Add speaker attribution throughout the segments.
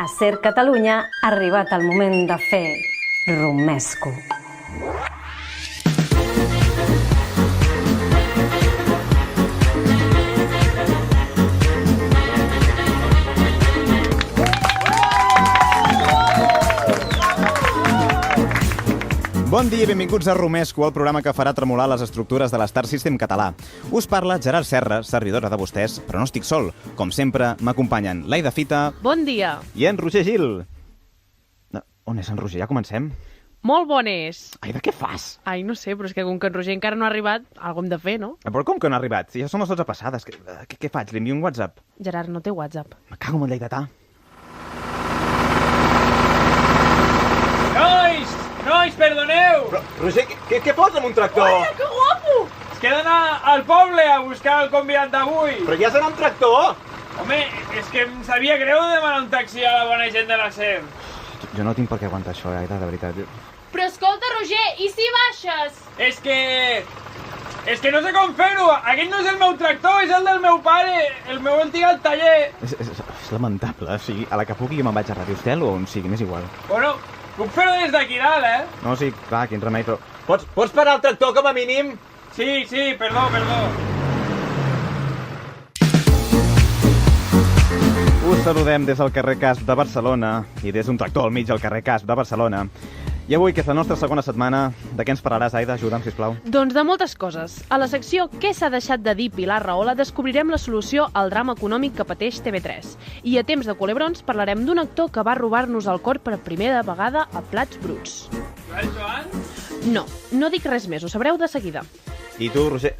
Speaker 1: A Ser Catalunya ha arribat el moment de fer romesco.
Speaker 2: Bon dia i benvinguts a Romesco, el programa que farà tremolar les estructures de l'Star System català. Us parla Gerard Serra, servidora de vostès, però no estic sol. Com sempre, m'acompanyen l'Aida Fita...
Speaker 3: Bon dia.
Speaker 2: I en Roger Gil. On és en Roger? Ja comencem?
Speaker 3: Molt bon és.
Speaker 2: Aida, què fas?
Speaker 3: Ai, no sé, però és que com que en Roger encara no ha arribat, alguna hem de fer, no?
Speaker 2: Però com que no ha arribat? Si ja són les 12 passades. Què faig? Li envio un WhatsApp?
Speaker 3: Gerard, no té WhatsApp.
Speaker 2: Me cago en el lleidatà.
Speaker 4: Nois, perdoneu!
Speaker 2: Però, Roger, què fots amb un tractor?
Speaker 3: Oye, que guapo!
Speaker 4: És que he d'anar al poble a buscar el convidat d'avui.
Speaker 2: Però ja serà un tractor?
Speaker 4: Home, és que em sabia greu demanar un taxi a la bona gent de la SER.
Speaker 2: Jo no tinc per què aguantar això, Aida, de veritat.
Speaker 5: Però escolta, Roger, i si baixes?
Speaker 4: És que no sé com fer-ho. Aquest no és el meu tractor, és el del meu pare. El meu antic al taller.
Speaker 2: És lamentable. O sigui, a la que pugui jo me'n vaig a Radio Estel o on sigui, m'és igual.
Speaker 4: Bueno, puc fer-ho des d'aquí dalt, eh?
Speaker 2: No, sí, clar, quin remei, però... Pots parar el tractor com a mínim?
Speaker 4: Sí, perdó.
Speaker 2: Us saludem des del carrer Casp de Barcelona i des d'un tractor al mig del carrer Casp de Barcelona. I avui, que és la nostra segona setmana, de què ens parlaràs, Aida? Ajuda'm, sisplau.
Speaker 3: Doncs de moltes coses. A la secció Què s'ha deixat de dir Pilar Rahola descobrirem la solució al drama econòmic que pateix TV3. I a temps de culebrons parlarem d'un actor que va robar-nos el cor per primera vegada a Plats Bruts.
Speaker 4: Joan?
Speaker 3: No dic res més, ho sabreu de seguida.
Speaker 2: I tu, Roger,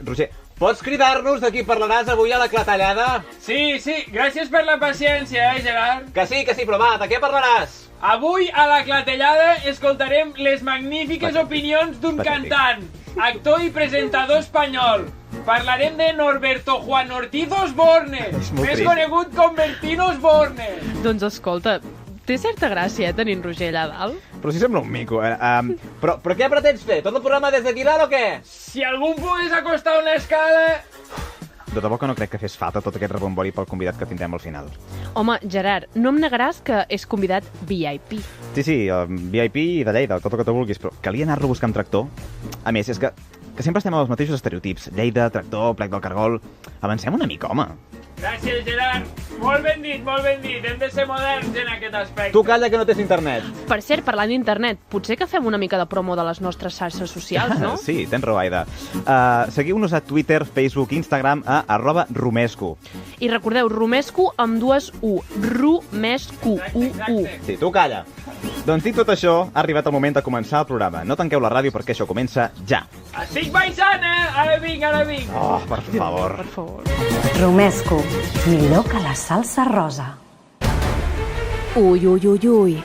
Speaker 2: pots cridar-nos de qui parlaràs avui a la clatellada?
Speaker 4: Sí, gràcies per la paciència, Gerard?
Speaker 2: Que sí, però va, de què parlaràs?
Speaker 4: Avui, a la clatellada, escoltarem les magnífiques opinions d'un cantant, actor i presentador espanyol. Parlarem de Norberto Juan Ortiz Osborne, més conegut com Bertino Osborne.
Speaker 3: Doncs escolta, té certa gràcia, tenint Roger allà dalt?
Speaker 2: Però si sembla un mico, Però què pretens fer? Tot el programa des d'aquí dalt o què?
Speaker 4: Si algú em pogués acostar una escala...
Speaker 2: De debò que no crec que fes falta tot aquest rebombori pel convidat que tindrem al final.
Speaker 3: Home, Gerard, no em negaràs que és convidat VIP.
Speaker 2: Sí, VIP i de Lleida, tot el que tu vulguis, però calia anar-lo a buscar amb tractor? A més, és que sempre estem amb els mateixos estereotips. Lleida, tractor, plec del cargol... Avancem una mica, home.
Speaker 4: Gràcies, Gerard. Molt ben dit. Hem de ser moderns en aquest aspecte.
Speaker 2: Tu calla que no tens internet.
Speaker 3: Per cert, parlant d'internet, potser que fem una mica de promo de les nostres xarxes socials, no?
Speaker 2: Sí, tens raó, Aida. Seguiu-nos a Twitter, Facebook, Instagram, a @Romesco.
Speaker 3: I recordeu, Romesco amb dues U. Romesco, U.
Speaker 2: Sí, tu calla. Doncs dit tot això, ha arribat el moment de començar el programa. No tanqueu la ràdio perquè això comença ja.
Speaker 4: Estic baixant, Ara vinc.
Speaker 2: Oh, per favor.
Speaker 3: Per favor.
Speaker 1: Romesco, millor que la salsa rosa.
Speaker 3: Ui.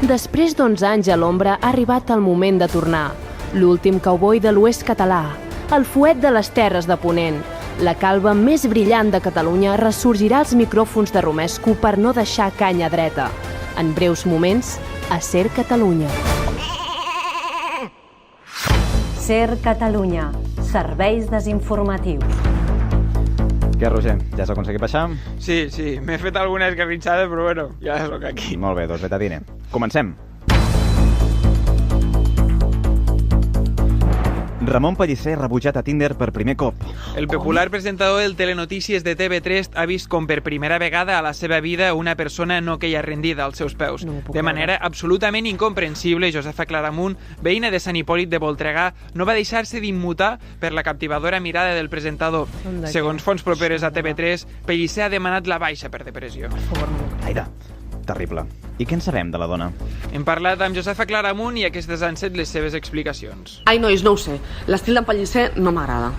Speaker 3: Després d'11 anys a l'ombra ha arribat el moment de tornar. L'últim cowboy de l'oest català, el fuet de les terres de Ponent, la calva més brillant de Catalunya ressorgirà als micròfons de Romesco per no deixar canya dreta. En breus moments, a Ser Catalunya.
Speaker 1: Ser Catalunya, serveis desinformatius.
Speaker 2: Què, Roger, ja has aconseguit baixar?
Speaker 4: Sí, m'he fet alguna esgarritxada, però bueno, ja soc aquí.
Speaker 2: Molt bé, doncs vet a diner. Comencem. Ramon Pellicer rebutjat a Tinder per primer cop.
Speaker 6: El popular presentador del Telenotícies de TV3 ha vist com per primera vegada a la seva vida una persona no queia rendida als seus peus. De manera absolutament incomprensible, Josefa Claramunt, veïna de Sant Hipòlit de Voltregà, no va deixar-se d'immutar per la captivadora mirada del presentador. Segons fonts properes a TV3, Pellicer ha demanat la baixa per depressió.
Speaker 2: Aida, terrible. I què en sabem de la dona?
Speaker 6: Hem parlat amb Josefa Claramunt i aquestes han set les seves explicacions.
Speaker 7: Ai, nois, no ho sé. L'estil d'en Pellicer no m'agrada.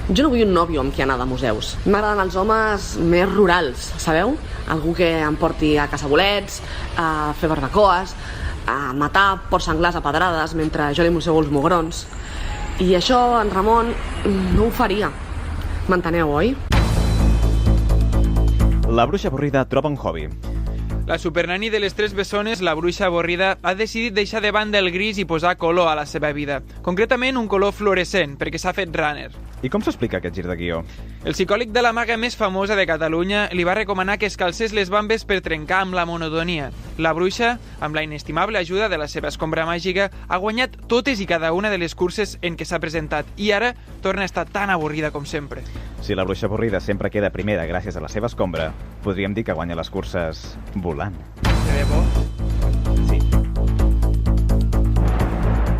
Speaker 7: Jo no vull un nòvio amb qui anar de museus. M'agraden els homes més rurals, sabeu? Algú que em porti a caçar bolets, a fer barbacoes, a matar porcs senglars a pedrades mentre jo li mossego els mugrons. I això, en Ramon, no ho faria. M'enteneu, oi?
Speaker 2: La bruixa avorrida troba un hobby.
Speaker 6: La supernani de les Tres Bessones, la bruixa avorrida, ha decidit deixar de banda el gris i posar color a la seva vida. Concretament, un color fluorescent, perquè s'ha fet runner.
Speaker 2: I com s'explica aquest gir de guió?
Speaker 6: El psicòleg de la maga més famosa de Catalunya li va recomanar que es calcés les bambes per trencar amb la monotonia. La bruixa, amb la inestimable ajuda de la seva escombra màgica, ha guanyat totes i cada una de les curses en què s'ha presentat i ara torna a estar tan avorrida com sempre.
Speaker 2: Si la bruixa avorrida sempre queda primera gràcies a la seva escombra, podríem dir que guanya les curses volant.
Speaker 6: De debò?
Speaker 2: Sí.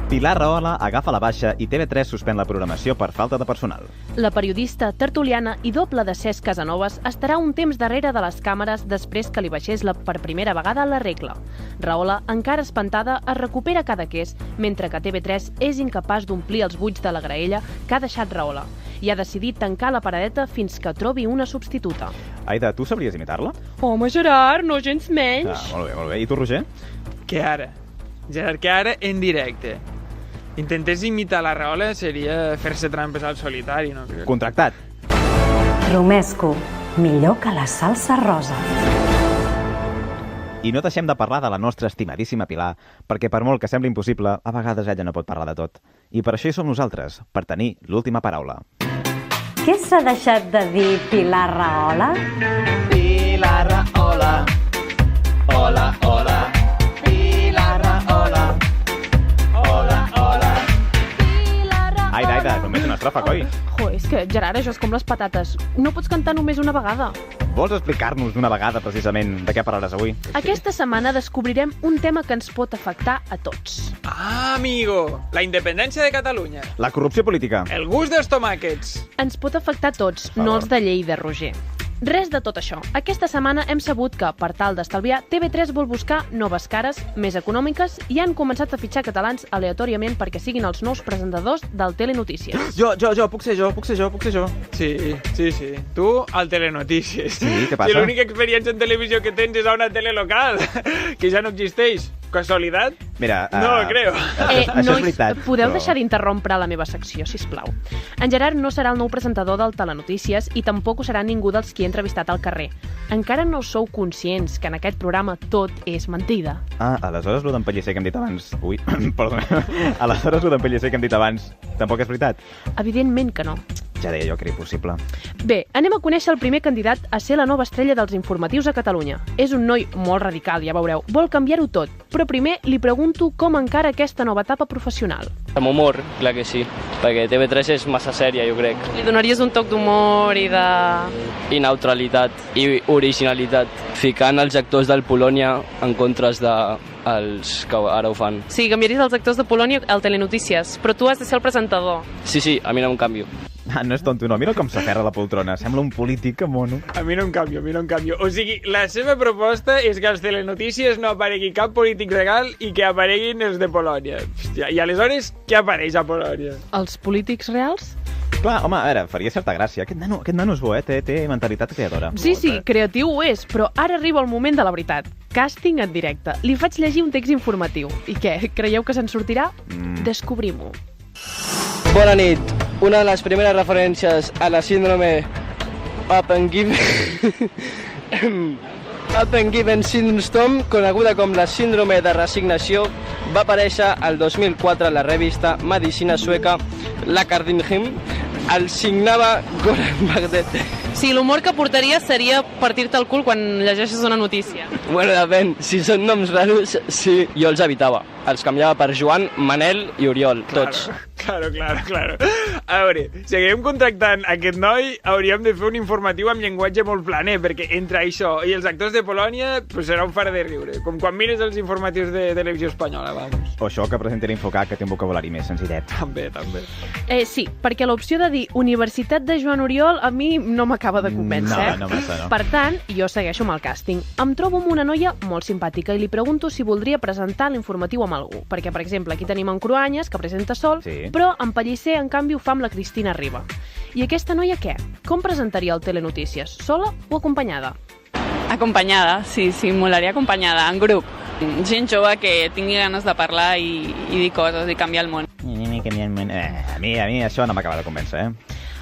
Speaker 2: Pilar Rahola agafa la baixa i TV3 suspèn la programació per falta de personal.
Speaker 3: La periodista, tertuliana i doble de Cesc Casanovas estarà un temps darrere de les càmeres després que li baixés per primera vegada la regla. Rahola, encara espantada, es recupera cada ques, mentre que TV3 és incapaç d'omplir els buits de la graella que ha deixat Rahola i ha decidit tancar la paradeta fins que trobi una substituta.
Speaker 2: Aida, tu sabries imitar-la?
Speaker 3: Home, Gerard, no gens menys.
Speaker 2: Molt bé, molt bé. I tu, Roger?
Speaker 6: Que ara? Gerard, que ara en directe. Intentés imitar la Rahola seria fer-se trampes al solitari, no?
Speaker 2: Contractat.
Speaker 1: Romesco, millor que la salsa rosa.
Speaker 2: I no deixem de parlar de la nostra estimadíssima Pilar, perquè per molt que sembli impossible, a vegades ella no pot parlar de tot. I per això hi som nosaltres, per tenir l'última paraula.
Speaker 1: Què s'ha deixat de dir Pilar Rahola?
Speaker 2: Pilar Rahola, hola, hola. Pilar Rahola, hola, hola. Aida, només una estrofa, coi.
Speaker 3: És que, Gerard, això és com les patates. No pots cantar només una vegada.
Speaker 2: Vols explicar-nos d'una vegada, precisament, de què parlaràs avui?
Speaker 3: Aquesta setmana descobrirem un tema que ens pot afectar a tots.
Speaker 6: Ah, amigo! La independència de Catalunya.
Speaker 2: La corrupció política.
Speaker 6: El gust dels tomàquets.
Speaker 3: Ens pot afectar a tots, no els de Lleida, Roger. Res de tot això. Aquesta setmana hem sabut que, per tal d'estalviar, TV3 vol buscar noves cares, més econòmiques, i han començat a fitxar catalans aleatòriament perquè siguin els nous presentadors del Telenotícies.
Speaker 6: Jo, puc ser jo. Sí. Tu, al Telenotícies.
Speaker 2: Sí, què passa?
Speaker 6: Si l'única experiència en televisió que tens és a una tele local, que ja no existeix. Casualitat?
Speaker 2: Mira,
Speaker 6: no, creo.
Speaker 2: Això és veritat.
Speaker 3: Podeu deixar d'interrompre la meva secció, sisplau. En Gerard no serà el nou presentador del Telenotícies i tampoc ho serà ningú dels qui he entrevistat al carrer. Encara no sou conscients que en aquest programa tot és mentida.
Speaker 2: Aleshores, el d'en Pellicer que hem dit abans... Ui, perdona. Aleshores, el d'en Pellicer que hem dit abans tampoc és veritat?
Speaker 3: Evidentment que no.
Speaker 2: Ja deia jo que era impossible.
Speaker 3: Bé, anem a conèixer el primer candidat a ser la nova estrella dels informatius a Catalunya. És un noi molt radical, ja veureu. Vol canviar-ho tot. Però primer li pregunto com encara aquesta nova etapa professional.
Speaker 8: Amb humor, clar que sí, perquè TV3 és massa sèria, jo crec.
Speaker 3: Li donaries un toc d'humor i de...
Speaker 8: I neutralitat, i originalitat, ficant els actors del Polònia en contres dels que ara ho fan.
Speaker 3: Sí, canviaries els actors de Polònia al Telenotícies, però tu has de ser el presentador.
Speaker 8: Sí, a mi no em canvio.
Speaker 2: No és tonto, no. Mira com s'aferra a la poltrona. Sembla un polític, que mono.
Speaker 6: A mi no em canvio. O sigui, la seva proposta és que als Telenotícies no aparegui cap polític legal i que apareguin els de Polònia. Hòstia, i aleshores, què apareix a Polònia?
Speaker 3: Els polítics reals?
Speaker 2: Clar, home, a veure, faria certa gràcia. Aquest nano és bo, té mentalitat creadora.
Speaker 3: Sí, creatiu ho és, però ara arriba el moment de la veritat. Càsting en directe. Li faig llegir un text informatiu. I què, creieu que se'n sortirà? Descobrim-ho.
Speaker 8: Bona nit. Una de les primeres referències a la síndrome Up-and-Given Syndrome, coneguda com la síndrome de resignació, va aparèixer el 2004 a la revista Medicina sueca Läkartidningen. El signava Goran Magdet.
Speaker 3: Sí, l'humor que portaria seria partir-te el cul quan llegeixes una notícia.
Speaker 8: Bueno, depèn. Si són noms raros, sí. Jo els evitava. Els canviava per Joan, Manel i Oriol, tots.
Speaker 6: Claro. A veure, si haguem contractant aquest noi, hauríem de fer un informatiu amb llenguatge molt planer, perquè entre això i els actors de Polònia, pues serà un far de riure, com quan mires els informatius de televisió espanyola, vamos.
Speaker 2: O això que presenta l'Infocat, que té un vocabulari més senzillet.
Speaker 6: També.
Speaker 3: Sí, perquè l'opció de dir Universitat de Joan Oriol a mi no m'acaba de convèncer.
Speaker 2: No massa, no.
Speaker 3: Per tant, jo segueixo amb el càsting. Em trobo amb una noia molt simpàtica i li pregunto si voldria presentar l'informatiu amb algú. Perquè, per exemple, aquí tenim en Cruanyes, que presenta sol,
Speaker 2: sí.
Speaker 3: Però en Pellicer, en canvi, ho fa amb la Cristina Riba. I aquesta noia què? Com presentaria el Telenotícies? Sola o acompanyada?
Speaker 9: Acompanyada, sí, molaria acompanyada, en grup. Gent jove que tingui ganes de parlar i dir coses i canviar el món.
Speaker 2: A mi això no m'acaba de convèncer,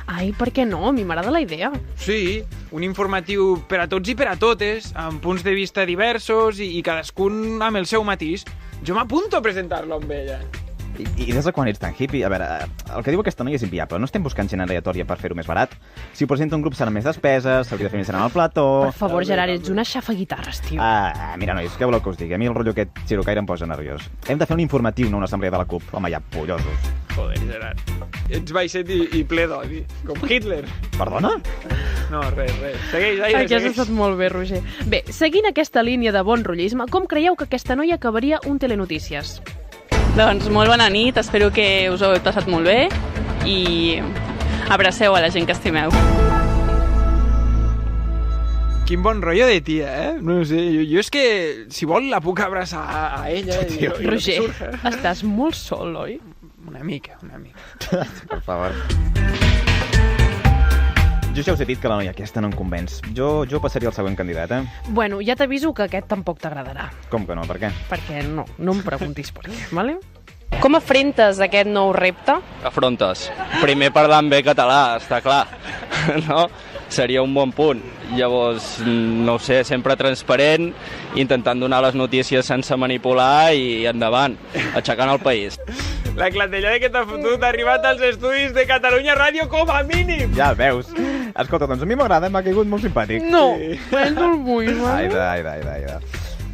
Speaker 3: Ai, per què no? A mi m'agrada la idea.
Speaker 6: Sí, un informatiu per a tots i per a totes, amb punts de vista diversos i cadascun amb el seu matís. Jo m'apunto a presentar-lo amb ella.
Speaker 2: I des de quan ets tan hippie? A veure, el que diu aquesta noia és inviable. No estem buscant gent aleatòria per fer-ho més barat. Si ho presenta un grup seran més despeses, s'hauria de fer més en el plató...
Speaker 3: Per favor, Gerard, ets una xafa guitarres, tio.
Speaker 2: Mira, nois, què voleu que us digui? A mi el rotllo aquest xirocaire em posa nerviós. Hem de fer un informatiu, no una assemblea de la CUP. Home, ja, pollosos.
Speaker 4: Joder, Gerard. Ets baixet i ple d'odi, com Hitler.
Speaker 2: Perdona?
Speaker 4: No, res. Segueix, Aire,
Speaker 3: Aquí has estat molt bé, Roger. Bé, seguint aquesta línia de bon rotllisme, com creieu que aquesta noia acabaria un Telenotícies?
Speaker 9: Doncs molt bona nit, espero que us ho heu passat molt bé i abraceu a la gent que estimeu.
Speaker 6: Quin bon rotllo de tia, No sé, jo és que, si vol, la puc abraçar a ella.
Speaker 3: Roger, estàs molt sol, oi?
Speaker 6: Una mica.
Speaker 2: Per favor. Jo ja us he dit que la noia aquesta no em convenç. Jo passaria al següent candidat,
Speaker 3: Bueno, ja t'aviso que aquest tampoc t'agradarà.
Speaker 2: Com que no? Per què?
Speaker 3: Perquè no em preguntis per què, vale? Com afrentes aquest nou repte?
Speaker 8: Afrontes. Primer parlant bé català, està clar. No? Seria un bon punt. Llavors, no ho sé, sempre transparent, intentant donar les notícies sense manipular i endavant, aixecant el país.
Speaker 4: La clatellada que t'ha fotut ha arribat als estudis de Catalunya Ràdio com a mínim.
Speaker 2: Ja el veus. Escolta, doncs a mi m'agrada, m'ha caigut molt simpàtic.
Speaker 3: No, no el vull, vale?
Speaker 2: Aida.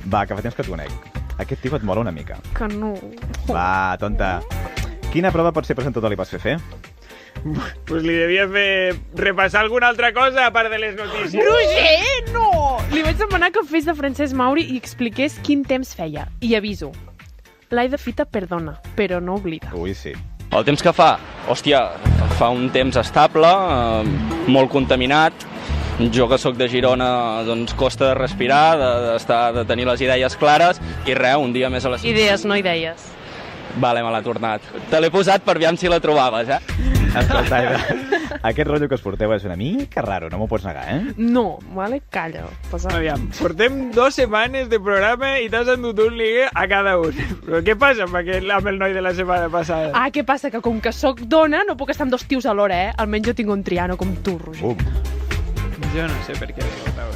Speaker 2: Va, que fa temps que et conec. Aquest tio et mola una mica.
Speaker 3: Que no.
Speaker 2: Va, tonta. Quina prova per ser presentador li vas fer?
Speaker 4: Pues li devia fer repassar alguna altra cosa a part de les notícies.
Speaker 3: Roger, no! Li vaig demanar que fes de Francesc Mauri i expliqués quin temps feia. I aviso, l'Aida Fita perdona, però no oblida.
Speaker 2: Ui, sí.
Speaker 8: El temps que fa? Hòstia, fa un temps estable, molt contaminat. Jo que sóc de Girona, doncs costa de respirar, de tenir les idees clares, i res, un dia més a la ciutat.
Speaker 3: Idees, no idees.
Speaker 8: Vale, me l'ha tornat. Te l'he posat per aviam si la trobaves,
Speaker 2: Escolta, Aida, aquest rotllo que us porteu és una mica raro, no m'ho pots negar,
Speaker 3: No, vale, calla.
Speaker 4: Aviam, portem 2 setmanes de programa i t'has endut un ligue a cada un. Però què passa amb el noi de la setmana passada?
Speaker 3: Què passa? Que com que sóc dona no puc estar amb 2 tios alhora, Almenys jo tinc un triano com tu, Roger.
Speaker 6: Jo no sé per què diu tal.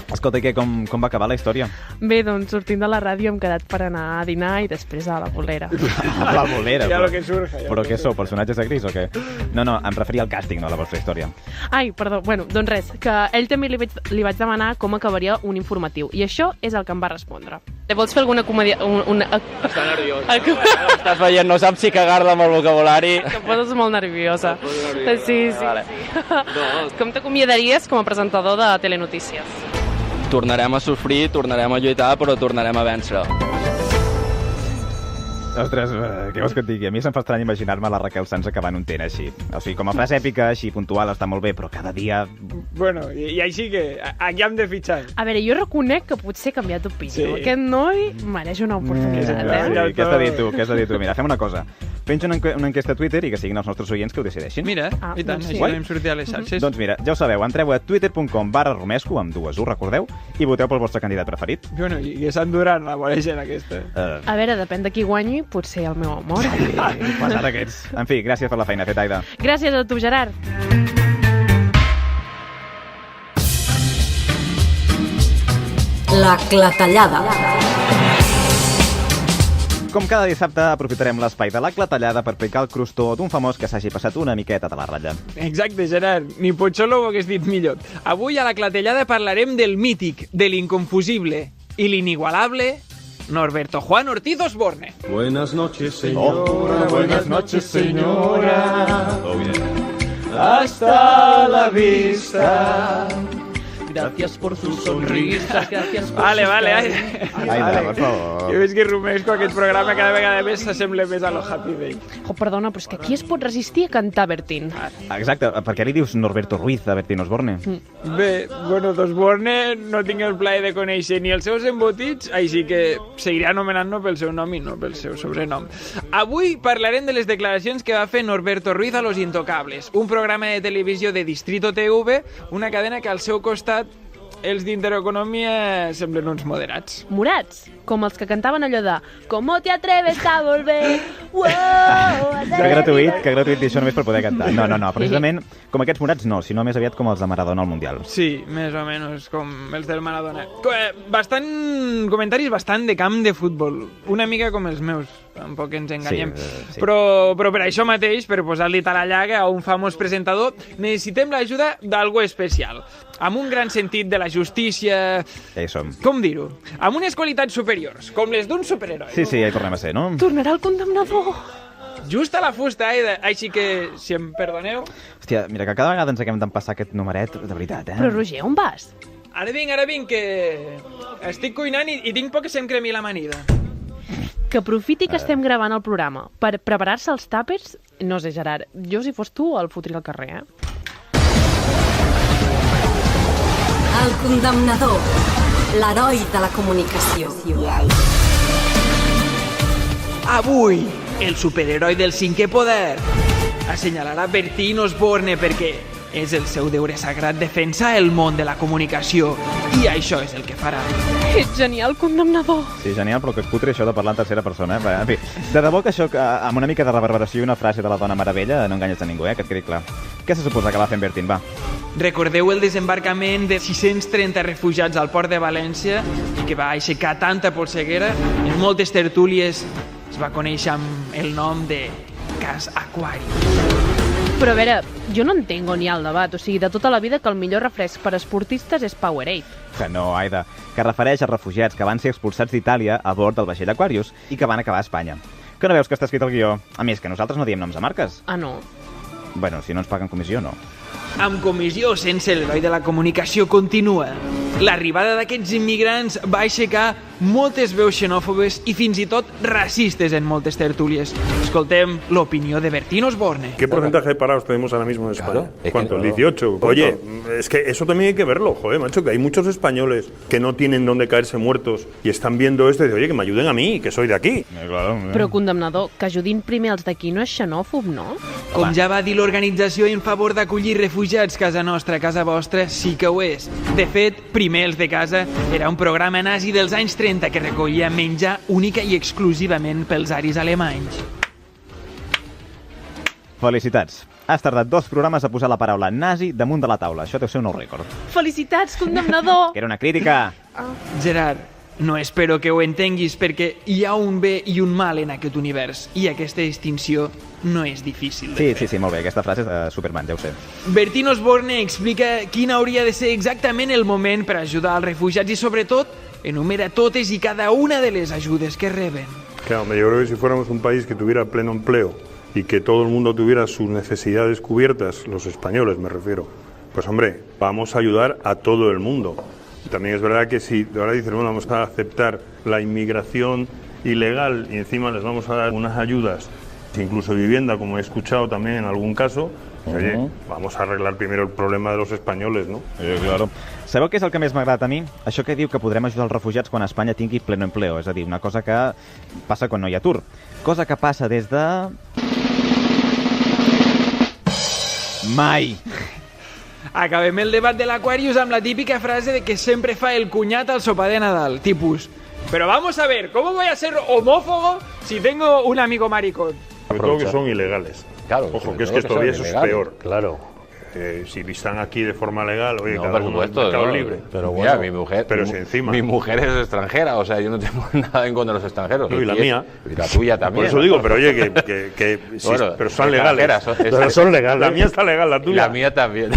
Speaker 2: Escolta, què, com va acabar la història?
Speaker 3: Bé, doncs sortint de la ràdio hem quedat per anar a dinar i després a la bolera.
Speaker 2: A la bolera?
Speaker 4: Ja lo que surja.
Speaker 2: Però què sou, personatges de Gris o què? No, em referia al càsting, no a la vostra història.
Speaker 3: Ai, perdó, bueno, doncs res, que ell també li vaig demanar com acabaria un informatiu, i això és el que em va respondre. Vols fer alguna comèdia...
Speaker 8: Està nerviós. Estàs veient, no saps si cagar-la amb el vocabulari.
Speaker 3: Em poses molt nerviosa. Sí.
Speaker 8: Vale.
Speaker 3: Com t'acomiadaries com a presentador de Telenotícies?
Speaker 8: Tornarem a sofrir, tornarem a lluitar, però tornarem a vèncer.
Speaker 2: Ostres, què vols que et digui? A mi se'm fa estrany imaginar-me la Raquel Sans acabant un tent així. O sigui, com a frase èpica, així puntual, està molt bé, però cada dia...
Speaker 4: Bueno, i així que aquí hem de fitxar.
Speaker 3: A veure, jo reconec que potser he canviat d'opinió.
Speaker 4: Sí.
Speaker 3: Aquest noi mereix una oportunitat,
Speaker 2: Què has de dir tu? Mira, fem una cosa. Penja una enquesta a Twitter i que siguin els nostres oients que ho decideixin.
Speaker 6: Mira, i tant,
Speaker 3: doncs
Speaker 6: així
Speaker 3: sí.
Speaker 6: podem sortir a les xarxes.
Speaker 2: Doncs mira, ja ho sabeu, entreu a twitter.com/romesco, amb 2, ho recordeu, i voteu pel vostre candidat preferit.
Speaker 6: Bueno, i Sant Duran, la bona gent aquesta.
Speaker 3: A veure, depèn de qui guanyi, potser el meu amor.
Speaker 2: Passat aquests. En fi, gràcies per la feina feta, Aida.
Speaker 3: Gràcies a tu, Gerard.
Speaker 1: La clatellada.
Speaker 2: Com cada dissabte, aprofitarem l'espai de la clatellada per picar el crostó d'un famós que s'hagi passat una miqueta de la ratlla.
Speaker 4: Exacte, Gerard. Ni Pocholo ho hagués dit millor. Avui a la clatellada parlarem del mític, de l'inconfusible i l'inigualable Norberto Juan Ortiz Osborne.
Speaker 10: Buenas noches, señora.
Speaker 2: Buenas noches, señora.
Speaker 10: Oh, yeah. Hasta la vista. Gracias por su sonrisa, gracias por
Speaker 4: Vale.
Speaker 2: Aida, per favor.
Speaker 4: Jo veig que Romesco aquest programa cada vegada més s'assembla més a lo Happy Day.
Speaker 3: Perdona, però és que qui es pot resistir a cantar Bertín?
Speaker 2: Exacte, per què li dius Norberto Ruiz a Bertín Osborne?
Speaker 4: Bé, bueno, d'Osborne no tinc el plaer de conèixer ni els seus embotits, així que seguiré anomenant-lo pel seu nom i no pel seu sobrenom. Avui parlarem de les declaracions que va fer Norberto Ruiz a Los Intocables, un programa de televisió de Distrito TV, una cadena que al seu costat els d'Intereconomia semblen uns moderats.
Speaker 3: Morats, com els que cantaven allò de «Cómo te atreves a volver?»
Speaker 2: Que gratuït dir això només per poder cantar. No, precisament com aquests morats no, sinó més aviat com els de Maradona al Mundial.
Speaker 4: Sí, més o menys com els del Maradona. Comentaris bastant de camp de futbol, una mica com els meus.
Speaker 6: tampoc ens enganyem.
Speaker 2: Sí.
Speaker 6: Però per això mateix, per posar-li tal a llaga a un famós presentador, necessitem l'ajuda d'algú especial, amb un gran sentit de la justícia...
Speaker 2: Ja hi som.
Speaker 6: Com dir-ho? Amb unes qualitats superiors, com les d'un superheroi.
Speaker 2: Sí, ja hi tornem a ser, no?
Speaker 3: Tornarà el condemnador.
Speaker 6: Just a la fusta, així que, si em perdoneu...
Speaker 2: Hòstia, mira, que cada vegada ens acabem d'empassar aquest numeret, de veritat,
Speaker 3: Però, Roger, on vas?
Speaker 6: Ara vinc, que estic cuinant i tinc por que se'm cremi l'amanida.
Speaker 3: Que aprofiti que estem gravant el programa per preparar-se els tàpers. No sé, Gerard, jo si fos tu el fotria al carrer,
Speaker 1: El condemnador, l'heroi de la comunicació.
Speaker 6: Avui, el superheroi del cinquè poder assenyalarà Bertín Osborne perquè és el seu deure sagrat defensar el món de la comunicació i això és el que farà.
Speaker 3: Ets genial, condemnador.
Speaker 2: Sí, genial, però que és putre això de parlar en tercera persona. En fi, de debò que això, amb una mica de reverberació i una frase de la dona meravella, no enganyes a ningú, que et quedi clar. Què se suposa que va fent Bertín, va?
Speaker 6: Recordeu el desembarcament de 630 refugiats al port de València i que va aixecar tanta polseguera? En moltes tertúlies es va conèixer amb el nom de Cas Aquari.
Speaker 3: Però a veure, jo no entengo ni el debat. O sigui, de tota la vida que el millor refresc per a esportistes és Powerade.
Speaker 2: Que no, Aida, que refereix a refugiats que van ser expulsats d'Itàlia a bord del vaixell Aquarius i que van acabar a Espanya. Que no veus que està escrit al guió? A més, que nosaltres no diem noms de marques.
Speaker 3: Ah, no?
Speaker 2: Bueno, si no ens paguen comissió, no.
Speaker 6: Amb comissió sense l'heroi de la comunicació continua. L'arribada d'aquests immigrants va aixecar moltes veus xenòfobes i fins i tot racistes en moltes tertúlies. Escoltem l'opinió de Bertín Osborne.
Speaker 11: ¿Qué porcentaje de parados tenemos ahora mismo en España? ¿Cuánto? ¿El 18? Oye, es que eso también hay que verlo, joder, macho, que hay muchos españoles que no tienen dónde caerse muertos y están viendo esto y dicen, oye, que me ayuden a mí, que soy de aquí.
Speaker 3: Però, condemnador, que ajudin primer els d'aquí no és xenòfob, no?
Speaker 6: Com ja va dir l'organització en favor d'acollir refugiats casa nostra, casa vostra, sí que ho és. De fet, Primer els de casa era un programa nazi dels anys 30 que recollia menjar única i exclusivament pels aris alemanys.
Speaker 2: Felicitats. Has tardat 2 programes a posar la paraula nazi damunt de la taula. Això deu ser un nou rècord.
Speaker 3: Felicitats, condemnador!
Speaker 2: Que era una crítica.
Speaker 6: Gerard, no espero que ho entenguis perquè hi ha un bé i un mal en aquest univers i aquesta distinció no és difícil de fer.
Speaker 2: Sí, molt bé. Aquesta frase és de Superman, ja ho sé.
Speaker 6: Bertín Osborne explica quin hauria de ser exactament el moment per ajudar als refugiats i, sobretot, enumera totes i cada una de les ajudes que reben.
Speaker 11: Claro, yo creo que si fuéramos un país que tuviera pleno empleo y que todo el mundo tuviera sus necesidades cubiertas, los españoles me refiero, pues hombre, vamos a ayudar a todo el mundo. También es verdad que si ahora dicen, bueno, vamos a aceptar la inmigración ilegal y encima les vamos a dar unas ayudas, incluso vivienda, como he escuchado también en algún caso, oye, vamos a arreglar primero el problema de los españoles, ¿no?
Speaker 2: Claro. Sabeu què és el que més m'agrada a mi? Això que diu que podrem ajudar els refugiats quan Espanya tingui pleno empleo, és a dir, una cosa que passa quan no hi ha atur. Cosa que passa des de... mai.
Speaker 6: Acabem el debat de l'Aquarius amb la típica frase de que sempre fa el cunyat al sopar de Nadal, tipus, pero vamos a ver, ¿cómo voy a ser homófobo si tengo un amigo maricón?
Speaker 11: Sobre todo que son ilegales.
Speaker 12: Claro,
Speaker 11: ojo, que es que todavía eso es peor.
Speaker 12: Claro.
Speaker 11: Si están aquí de forma legal, oye,
Speaker 12: No,
Speaker 11: cada
Speaker 12: por
Speaker 11: uno
Speaker 12: supuesto,
Speaker 11: es mercado
Speaker 12: no,
Speaker 11: libre.
Speaker 12: pero bueno, mira, mi mujer,
Speaker 11: pero si encima...
Speaker 12: mi mujer es extranjera, o sea, yo no tengo nada en contra de los extranjeros.
Speaker 11: No, y la mía.
Speaker 12: Y la tuya también.
Speaker 11: Por eso digo, pero oye, que sí,
Speaker 12: Bueno,
Speaker 11: pero son legales.
Speaker 12: extranjeras,
Speaker 11: Pero son legales. La mía está legal, la tuya.
Speaker 12: La mía también.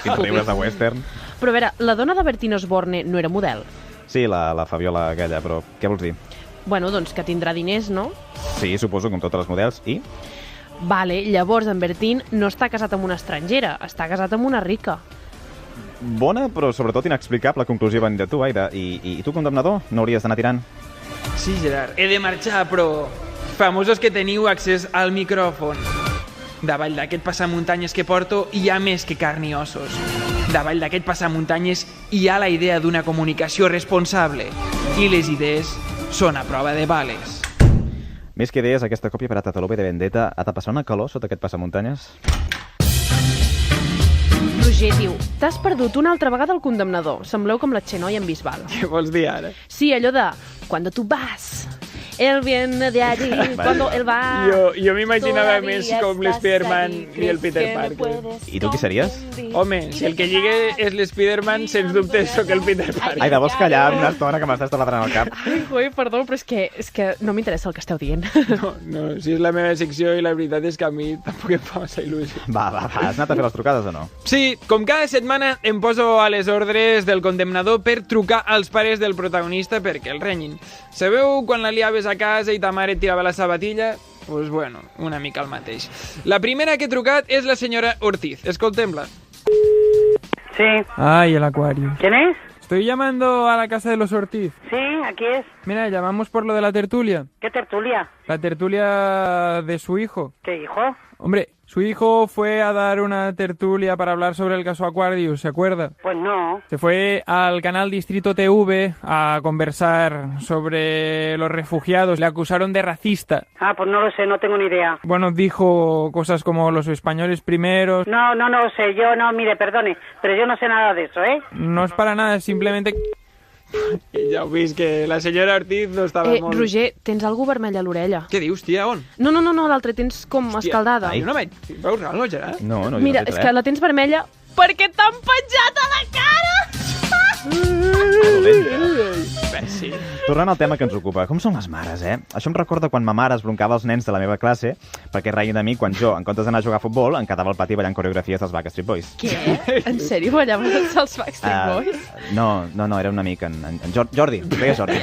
Speaker 2: Quins riures de western.
Speaker 3: Però a veure, la dona de Bertín Osborne no era model?
Speaker 2: Sí, la Fabiola aquella, però què vols dir?
Speaker 3: Bueno, doncs que tindrà diners, no?
Speaker 2: Sí, suposo, com totes les models. I?
Speaker 3: Vale, llavors en Bertín no està casat amb una estrangera, està casat amb una rica.
Speaker 2: Bona, però sobretot inexplicable conclusió van de tu, Aida. I tu, condemnador, no hauries d'anar tirant?
Speaker 6: Sí, Gerard, he de marxar, però famosos que teniu accés al micròfon. Davall d'aquest passamuntanyes que porto hi ha més que carn i ossos. Davall d'aquest passamuntanyes hi ha la idea d'una comunicació responsable i les idees són a prova de bales.
Speaker 2: Més que idees, aquesta còpia per a Tatalope de Vendetta ha de passar una calor sota aquest passamuntanyes?
Speaker 3: Roger diu, t'has perdut una altra vegada el condemnador. Sembleu com la Xenoi en Bisbal.
Speaker 6: Què vols dir ara?
Speaker 3: Sí, allò de, cuando tú vas él viene de allí, cuando él va...
Speaker 6: Jo m'imaginava més com l'Spiderman i el Peter Parker.
Speaker 2: I tu qui series?
Speaker 6: Home, si el que lligue és l'Spiderman, sens dubte sóc el Peter Parker.
Speaker 2: Ai, de vols callar una estona que m'estàs taladrant al cap?
Speaker 3: Ai, güey, perdó, però és que no m'interessa el que esteu dient.
Speaker 6: No, si és la meva secció i la veritat és que a mi tampoc em fa massa il·lusió.
Speaker 2: Va, has anat a fer les trucades o no?
Speaker 6: Sí, com cada setmana em poso a les ordres del condemnador per trucar als pares del protagonista perquè el renyin. Sabeu quan la liaves a casa i ta mare et tirava la sabatilla? Pues bueno, una mica el mateix. La primera que he trucat és la senyora Ortiz. Escoltem-la.
Speaker 13: Sí.
Speaker 6: Ay, el acuario.
Speaker 13: ¿Quién es?
Speaker 6: Estoy llamando a la casa de los Ortiz.
Speaker 13: Sí, aquí es.
Speaker 6: Mira, llamamos por lo de la tertulia.
Speaker 13: ¿Qué tertulia?
Speaker 6: La tertulia de su hijo.
Speaker 13: ¿Qué hijo?
Speaker 6: Hombre, su hijo fue a dar una tertulia para hablar sobre el caso Aquarius, ¿se acuerda?
Speaker 13: Pues no.
Speaker 6: Se fue al canal Distrito TV a conversar sobre los refugiados. Le acusaron de racista.
Speaker 13: Ah, pues no lo sé, no tengo ni idea.
Speaker 6: Bueno, dijo cosas como los españoles primeros.
Speaker 13: No lo sé, yo no, mire, perdone, pero yo no sé nada de eso, ¿eh?
Speaker 6: No es para nada, simplemente... Ja ho vist, que la senyora Ortiz no estava molt...
Speaker 3: Roger, tens algú vermell a l'orella.
Speaker 6: Què dius, tia, on?
Speaker 3: No, l'altre tens com escaldada.
Speaker 6: Ai, no veig. Veus alguna cosa, Gerard?
Speaker 2: No,
Speaker 3: mira, és que la tens vermella perquè t'han penjat a la cara!
Speaker 2: Sí. Tornant al tema que ens ocupa, com són les mares, eh? Això em recorda quan ma mare es broncava els nens de la meva classe perquè reien de mi quan jo, en comptes d'anar a jugar a futbol, em quedava al pati ballant coreografies dels Backstreet Boys.
Speaker 3: Què? En sèrio ballaves els Backstreet Boys?
Speaker 2: No, era un amic, en Jordi, es deia Jordi.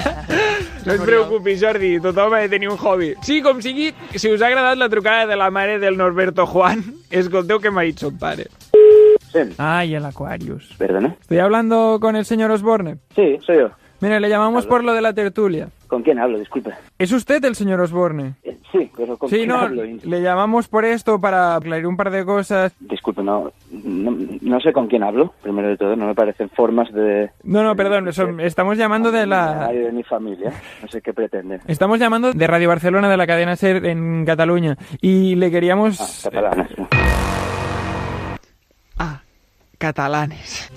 Speaker 6: No et preocupis, Jordi, tothom ha de tenir un hobby. Sí, com sigui, si us ha agradat la trucada de la mare del Norberto Juan, escolteu que m'ha dit son pare.
Speaker 14: Sí.
Speaker 6: Ay, el Aquarius.
Speaker 14: ¿Perdone?
Speaker 6: ¿Estoy hablando con el señor Osborne?
Speaker 14: Sí, soy yo.
Speaker 6: Mira, le llamamos por lo de la tertulia.
Speaker 14: ¿Con quién hablo? Disculpe.
Speaker 6: ¿Es usted el señor Osborne?
Speaker 14: Sí, pero ¿con quién hablo?
Speaker 6: Le llamamos por esto para aclarar un par de cosas.
Speaker 14: Disculpe, no sé con quién hablo, primero de todo, no me parecen formas de...
Speaker 6: No, perdón, estamos llamando de la...
Speaker 14: Nadie de mi familia, no sé qué pretenden.
Speaker 6: Estamos llamando de Radio Barcelona, de la cadena SER en Cataluña, y le queríamos...
Speaker 14: catalanes.
Speaker 6: Catalanes.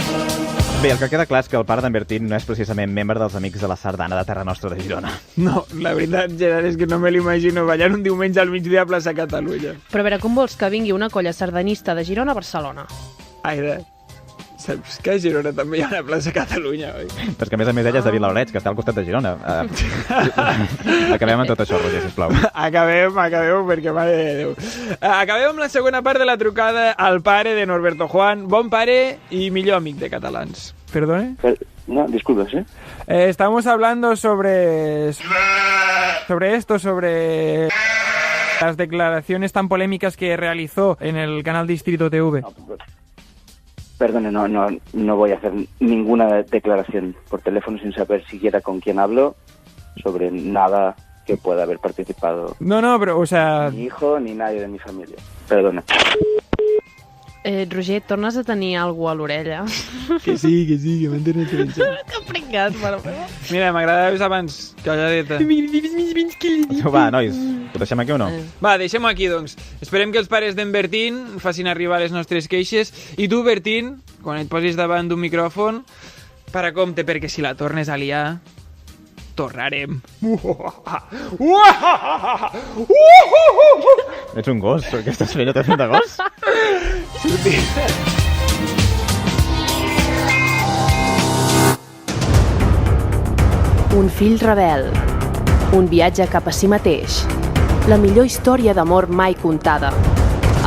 Speaker 2: Bé, el que queda clar és que el pare d'en Bertín no és precisament membre dels Amics de la Sardana de Terra Nostra de Girona.
Speaker 6: No, la veritat, Gerard, és que no me l'imagino ballant un diumenge al migdia a plaça Catalunya.
Speaker 3: Però a veure, com vols que vingui una colla sardanista de Girona a Barcelona?
Speaker 6: Aida, saps que a Girona també hi ha una plaça Catalunya, oi?
Speaker 2: Però és que a més ella és de Vilaoreig, que està al costat de Girona. Acabem amb tot això, Roger, sisplau.
Speaker 6: Acabem, perquè mare de Déu. Acabem amb la segona part de la trucada al pare de Norberto Juan, bon pare i millor amic de catalans. ¿Perdone?
Speaker 14: No, disculpe, ¿sí?
Speaker 6: Estamos hablando sobre las declaraciones tan polémicas que realizó en el canal Distrito TV.
Speaker 14: Perdone, no voy a hacer ninguna declaración por teléfono sin saber siquiera con quién hablo sobre nada que pueda haber participado.
Speaker 6: No, pero, o sea...
Speaker 14: Ni hijo ni nadie de mi familia. Perdone.
Speaker 3: Roger, tornes a tenir algú a l'orella?
Speaker 6: Que sí, que m'entens pensant.
Speaker 3: Que pringat, mare meva.
Speaker 6: Mira, m'agradava abans, calladeta.
Speaker 2: Va, nois, ho deixem aquí o no?
Speaker 6: Va, deixem-ho aquí, doncs. Esperem que els pares d'en Bertín facin arribar les nostres queixes. I tu, Bertín, quan et posis davant d'un micròfon, para compte, perquè si la tornes a liar, tornarem.
Speaker 2: Ets un gos? Què estàs fent? T'has fet de gos?
Speaker 3: Un fill rebel. Un viatge cap a si mateix. La millor història d'amor mai contada.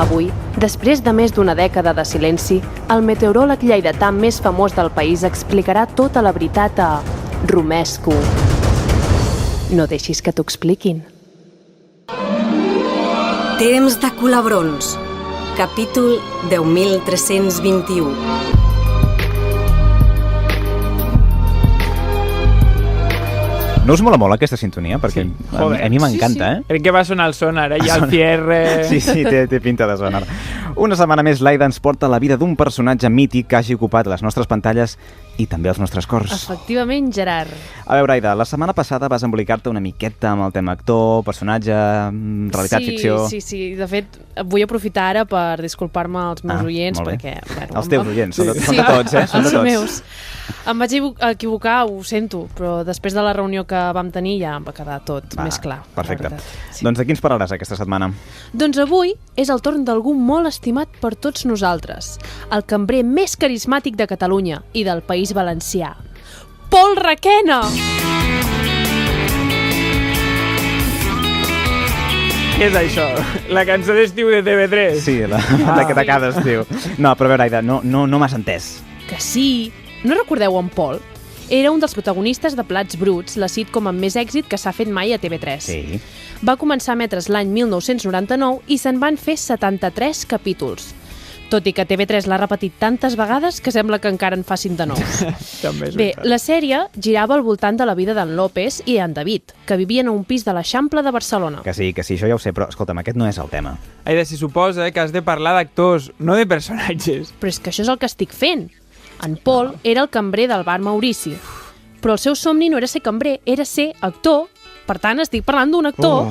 Speaker 3: Avui, després de més d'una dècada de silenci, el meteoròleg lleidatà més famós del país explicarà tota la veritat a Romesco. No deixis que t'ho expliquin.
Speaker 15: Temps de colabrons. Capítol 10.321.
Speaker 2: No us mola molt aquesta sintonia? Perquè a mi m'encanta, eh?
Speaker 6: Crec que va sonar el sonar, i el cierre...
Speaker 2: Sí, té pinta de sonar. Una setmana més, l'Aida ens porta la vida d'un personatge mític que hagi ocupat les nostres pantalles i també als nostres cors.
Speaker 3: Efectivament, Gerard.
Speaker 2: A veure, Aida, la setmana passada vas embolicar-te una miqueta amb el tema actor, personatge, realitat, ficció...
Speaker 3: Sí. De fet, vull aprofitar ara per disculpar-me als meus oients, perquè... Bueno,
Speaker 2: els teus oients, són de tots, són de tots.
Speaker 3: Els meus. Em vaig equivocar, ho sento, però després de la reunió que vam tenir ja em va quedar tot més clar.
Speaker 2: Perfecte. Doncs de qui ens parlaràs aquesta setmana?
Speaker 3: Doncs avui és el torn d'algú molt estimat per tots nosaltres, el cambrer més carismàtic de Catalunya i del País Valencià, Pol Requena!
Speaker 6: Què és això? La cançó d'estiu de TV3?
Speaker 2: Sí, la que t'acaba d'estiu. No, però a veure, Aida, no m'has entès.
Speaker 3: Que sí! No recordeu en Pol? Era un dels protagonistes de Plats Bruts, la sitcom amb més èxit que s'ha fet mai a TV3.
Speaker 2: Sí.
Speaker 3: Va començar a emetre's l'any 1999 i se'n van fer 73 capítols. Tot i que TV3 l'ha repetit tantes vegades que sembla que encara en facin de nous. Bé, la sèrie girava al voltant de la vida d'en López i en David, que vivien a un pis de l'Eixample de Barcelona.
Speaker 2: Que sí, això ja ho sé, però escolta'm, aquest no és el tema.
Speaker 6: Aida, si suposa que has de parlar d'actors, no de personatges.
Speaker 3: Però és que això és el que estic fent. En Pol era el cambrer del bar Maurici, però el seu somni no era ser cambrer, era ser actor. Per tant, estic parlant d'un actor.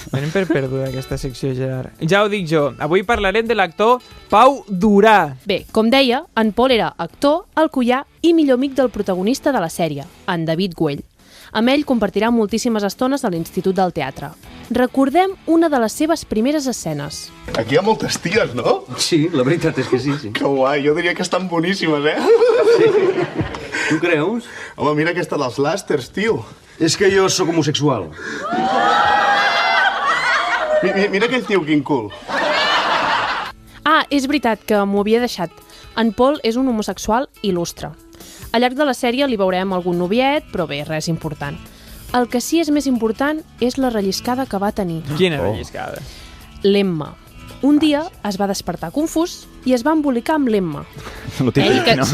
Speaker 6: Tenim per perduda aquesta secció, Gerard. Ja ho dic jo, avui parlarem de l'actor Pau Durà.
Speaker 3: Bé, com deia, en Pol era actor, alcoià i millor amic del protagonista de la sèrie, en David Güell. Amb ell compartirà moltíssimes estones a l'Institut del Teatre. Recordem una de les seves primeres escenes.
Speaker 16: Aquí hi ha moltes ties, no?
Speaker 10: Sí, la veritat és que sí.
Speaker 16: Que guai, jo diria que estan boníssimes, eh?
Speaker 10: Sí. Tu creus?
Speaker 16: Home, mira aquesta dels làsters, tio.
Speaker 10: És que jo sóc homosexual.
Speaker 16: Mira aquell tio, quin cul.
Speaker 3: Ah, és veritat que m'ho havia deixat. En Pol és un homosexual il·lustre. Al llarg de la sèrie li veurem algun noviet, però bé, res important. El que sí és més important és la relliscada que va tenir.
Speaker 6: Quina relliscada?
Speaker 3: L'Emma. Un dia es va despertar confús i es va embolicar amb l'Emma.
Speaker 2: Lo típic, no?